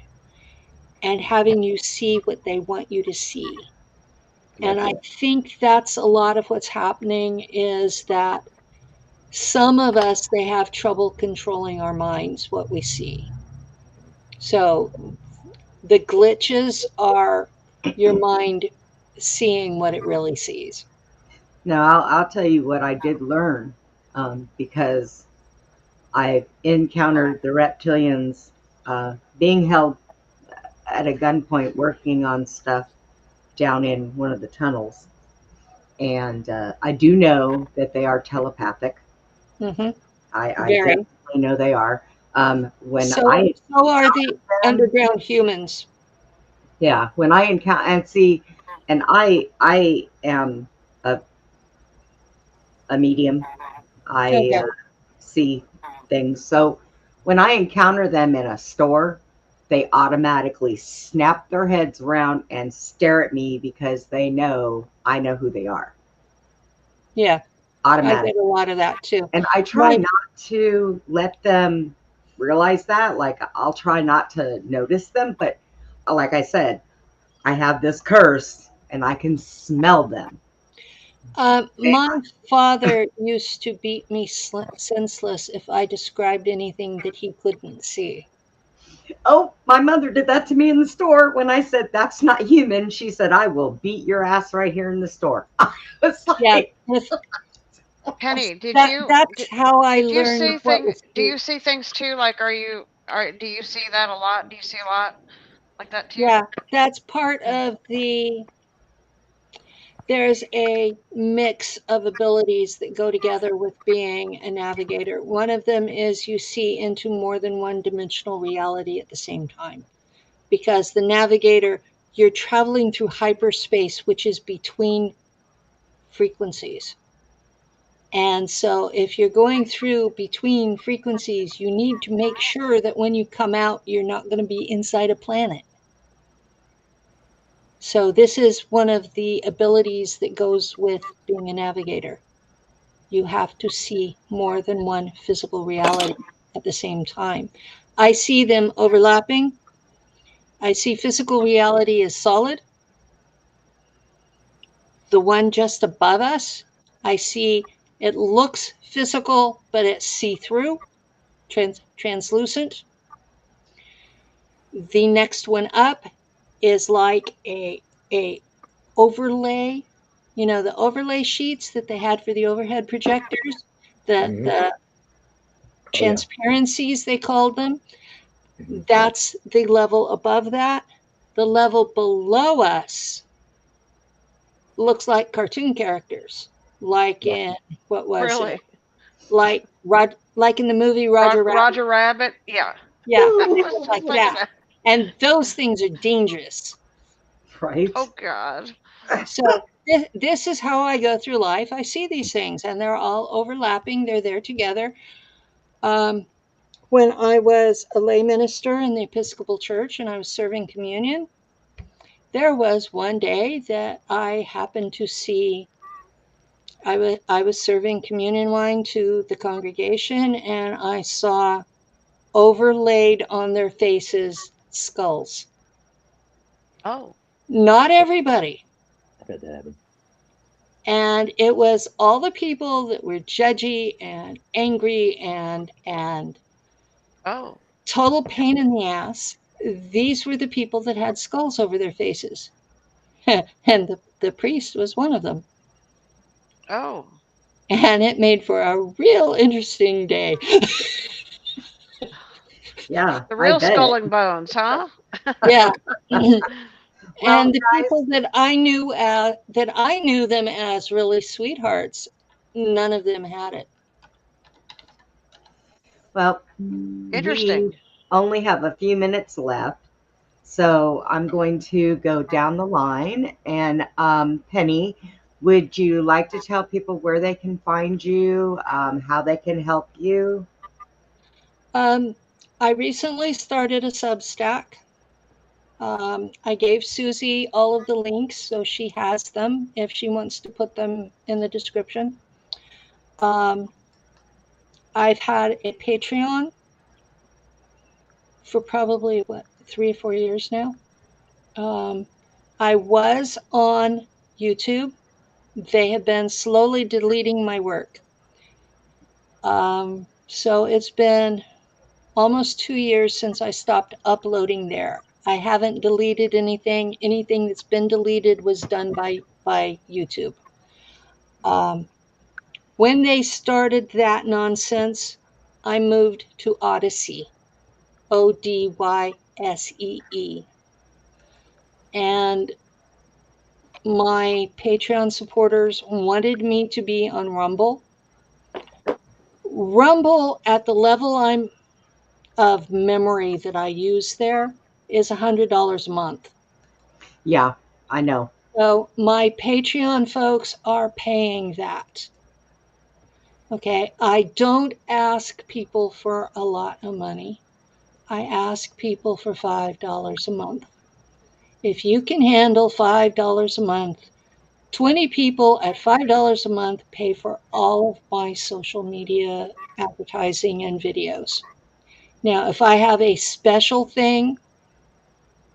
and having you see what they want you to see. And I Gotcha. think that's a lot of what's happening is that some of us, they have trouble controlling our minds, what we see. So the glitches are your mind seeing what it really sees. Now, I'll tell you what I did learn because I've encountered the reptilians being held at a gunpoint working on stuff down in one of the tunnels. And I do know that they are telepathic. Mm-hmm. I Very. definitely know they are. When So I are the underground humans. Yeah, when I encounter and see, and I am a medium. I Okay. see things. So when I encounter them in a store, they automatically snap their heads around and stare at me because they know I know who they are. Yeah, I Automatic. get a lot of that too. And I try My- not to let them realize that. Like, I'll try not to notice them, but like I said, I have this curse and I can smell them. My father used to beat me senseless if I described anything that he couldn't see. Oh, my mother did that to me in the store when I said that's not human. She said, I will beat your ass right here in the store. I was like, Yeah, if Penny, did that, you that's how I did you see learned what things? was Do you see things too? Like, do you see that a lot? Do you see a lot like that too? Yeah, that's part of there's a mix of abilities that go together with being a navigator. One of them is you see into more than one dimensional reality at the same time. Because the navigator, you're traveling through hyperspace, which is between frequencies. And so if you're going through between frequencies, you need to make sure that when you come out, you're not going to be inside a planet. So this is one of the abilities that goes with being a navigator. You have to see more than one physical reality at the same time. I see them overlapping. I see physical reality as solid. The one just above us, I see it looks physical, but it's see-through, translucent. The next one up is like a overlay, the overlay sheets that they had for the overhead projectors, the transparencies they called them. That's the level above that. The level below us looks like cartoon characters, like in what was Really? it? Like in the movie Roger Rabbit. Roger Rabbit? Yeah. Yeah, I was just like thinking that. And those things are dangerous. right? Oh God. So this is how I go through life. I see these things, and they're all overlapping. They're there together. When I was a lay minister in the Episcopal Church and I was serving communion, there was one day that I happened to see. I was serving communion wine to the congregation, and I saw overlaid on their faces skulls. Oh. Not everybody. I've had that happen. And it was all the people that were judgy and angry and Oh. total pain in the ass. These were the people that had skulls over their faces. And the priest was one of them. Oh. And it made for a real interesting day. Yeah. The real I bet. skull and bones, huh? Yeah. Well, And the guys, people that I knew them as really sweethearts, none of them had it. well, Interesting. we only have a few minutes left. So I'm going to go down the line. And Penny, Would you like to tell people where they can find you, how they can help you? I recently started a Substack. I gave Susie all of the links, so she has them if she wants to put them in the description. I've had a Patreon for probably, 3 or 4 years now. I was on YouTube. They have been slowly deleting my work. So it's been almost 2 years since I stopped uploading there. I haven't deleted anything. Anything that's been deleted was done by YouTube. When they started that nonsense, I moved to Odyssey, Odyssee. And my Patreon supporters wanted me to be on Rumble. Rumble, at the level I'm of memory that I use there, is $100 a month. Yeah, I know. So my Patreon folks are paying that. Okay, I don't ask people for a lot of money. I ask people for $5 a month. If you can handle $5 a month, 20 people at $5 a month pay for all of my social media advertising and videos. Now, if I have a special thing,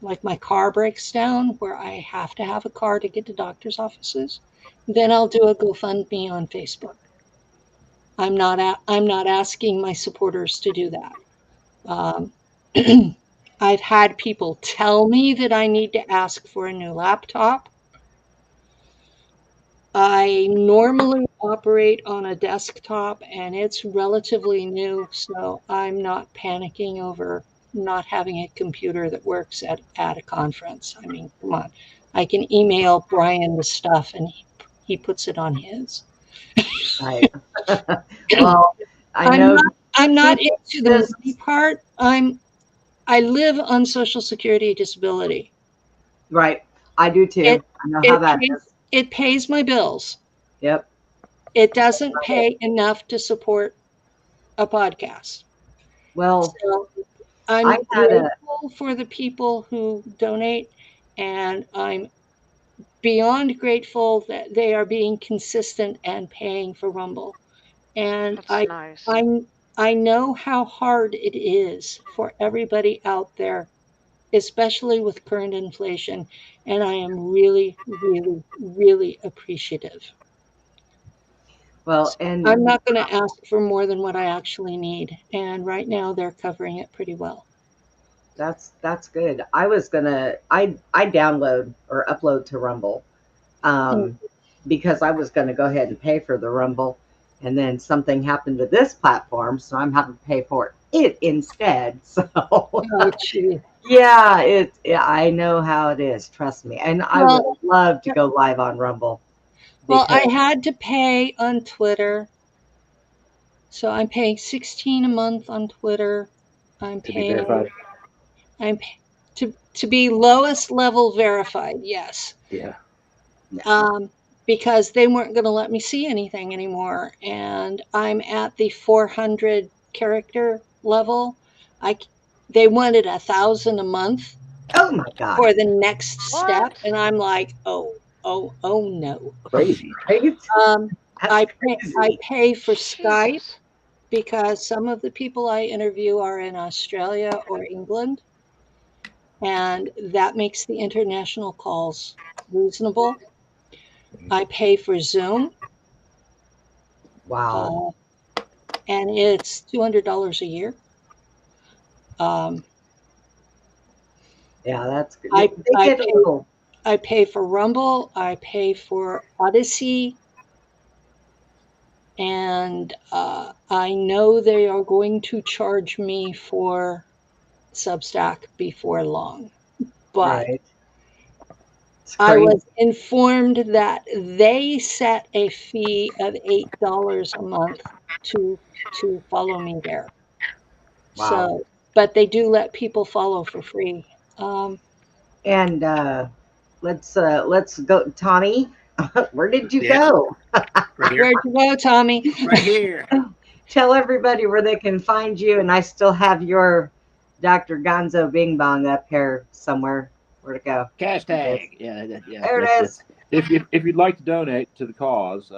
like my car breaks down where I have to have a car to get to doctor's offices, then I'll do a GoFundMe on Facebook. I'm not asking my supporters to do that. I've had people tell me that I need to ask for a new laptop. I normally operate on a desktop and it's relatively new, so I'm not panicking over not having a computer that works at a conference. I mean, come on. I can email Brian the stuff and he puts it on his. Right. Well, I know. I'm not into the money part. I live on Social Security disability. Right. I do too. I know how that is. It pays my bills. Yep. It doesn't pay enough to support a podcast. Well, so I'm grateful for the people who donate, and I'm beyond grateful that they are being consistent and paying for Rumble. And That's nice. I know how hard it is for everybody out there, especially with current inflation, and I am really, really, really appreciative. Well, and I'm not going to ask for more than what I actually need, and right now they're covering it pretty well. That's good. I download or upload to Rumble because I was going to go ahead and pay for the Rumble, and then something happened to this platform, so I'm having to pay for it instead. So yeah, I know how it is. Trust me, and I would love to go live on Rumble. Well, I had to pay on Twitter, so I'm paying $16 a month on Twitter. I'm paying. To be lowest level verified, yes. Yeah. Because they weren't going to let me see anything anymore, and I'm at the 400 character level. They wanted 1,000 a month. Oh my God! For the next step, and I'm like, oh no. Crazy. I pay for Skype because some of the people I interview are in Australia or England, and that makes the international calls reasonable. I pay for Zoom. Wow. And it's $200 a year. Yeah, that's good. I pay for Rumble. I pay for Odyssey. And I know they are going to charge me for Substack before long. But I was informed that they set a fee of $8 a month to follow me there. Wow. So, but they do let people follow for free. And let's go, Tommy. Where did you Yeah. go? Right here. Where'd you go, Tommy? Right here. Tell everybody where they can find you. And I still have your Dr. Gonzo Bing Bong up here somewhere. Where to go? Cash tag. Yeah. There it is. If you'd like to donate to the cause,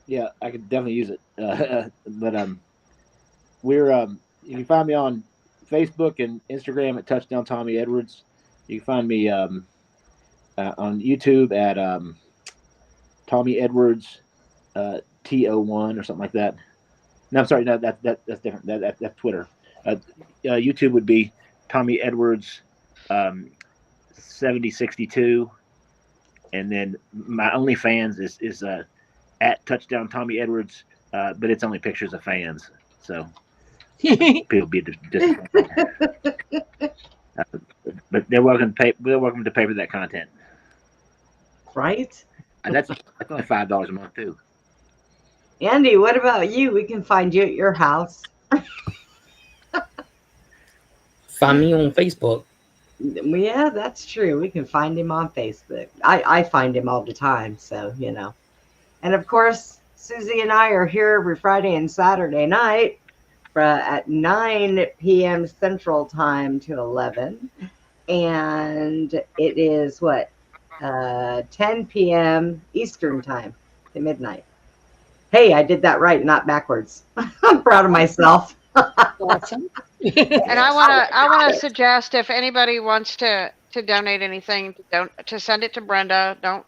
yeah, I could definitely use it. But we're you can find me on Facebook and Instagram at Touchdown Tommy Edwards. You can find me on YouTube at Tommy Edwards TO1 or something like that. No, I'm sorry, no, that's different. That's Twitter. YouTube would be Tommy Edwards 7062, and then my OnlyFans is at Touchdown Tommy Edwards, but it's only pictures of fans, so people be disappointed. But they're welcome to pay. They're welcome to pay for that content. Right? And that's only $5 a month too. Andy, what about you? We can find you at your house. Find me on Facebook. Yeah, that's true. We can find him on Facebook. I find him all the time, so you know. And of course, Susie and I are here every Friday and Saturday night at 9 p.m. Central Time to 11. And it is what? 10 p.m. Eastern Time to midnight. Hey, I did that right, not backwards. I'm proud of myself. Awesome. And I want to suggest if anybody wants to donate anything, to send it to Brenda. Don't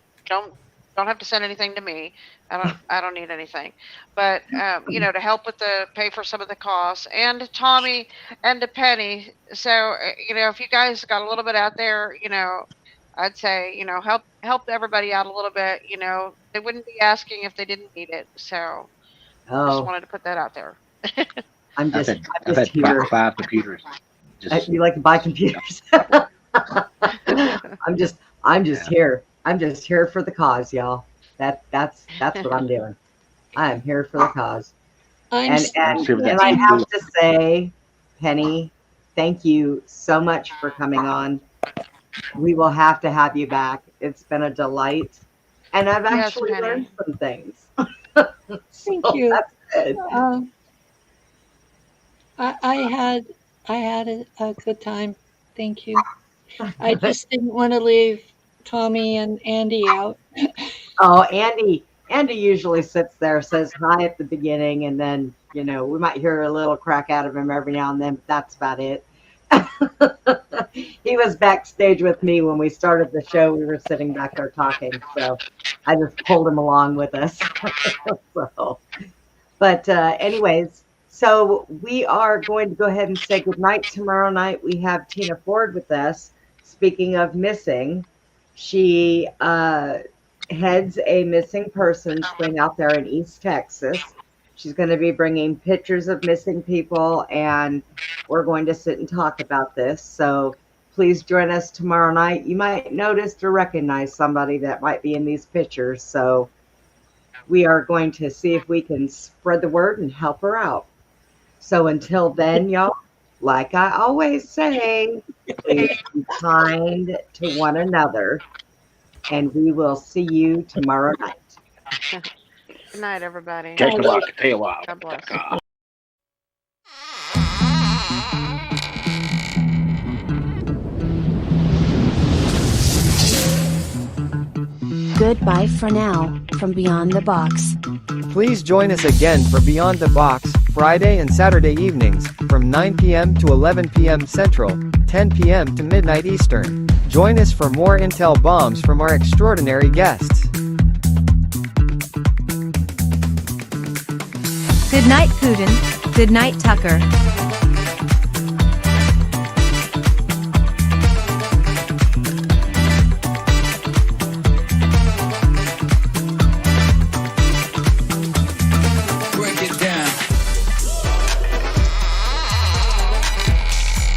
have to send anything to me. I don't need anything. But you know, to help with pay for some of the costs, and to Tommy and to Penny. So you know, if you guys got a little bit out there, you know, I'd say, you know, help everybody out a little bit. You know, they wouldn't be asking if they didn't need it. So I just wanted to put that out there. I'm I've just had here. five computers. You like to buy computers? I'm just here. I'm just here for the cause, y'all. That's what I'm doing. I'm here for the cause. And I have to say, Penny, thank you so much for coming on. We will have to have you back. It's been a delight, and I've actually learned some things. Thank you. That's good. I had a good time. Thank you. I just didn't want to leave Tommy and Andy out. Oh, Andy usually sits there, says hi at the beginning, and then, you know, we might hear a little crack out of him every now and then, but that's about it. He was backstage with me when we started the show. We were sitting back there talking, so I just pulled him along with us. But anyways, so we are going to go ahead and say goodnight. Tomorrow night we have Tina Ford with us. Speaking of missing, she heads a missing persons thing out there in East Texas. She's going to be bringing pictures of missing people, and we're going to sit and talk about this. So please join us tomorrow night. You might notice or recognize somebody that might be in these pictures. So we are going to see if we can spread the word and help her out. So until then, y'all, like I always say, please be kind to one another, and we will see you tomorrow night. Good night, everybody. Take a walk, pay a while. God bless. Goodbye for now, from Beyond the Box. Please join us again for Beyond the Box, Friday and Saturday evenings, from 9 p.m. to 11 p.m. Central, 10 p.m. to midnight Eastern. Join us for more intel bombs from our extraordinary guests. Good night, Putin. Good night, Tucker.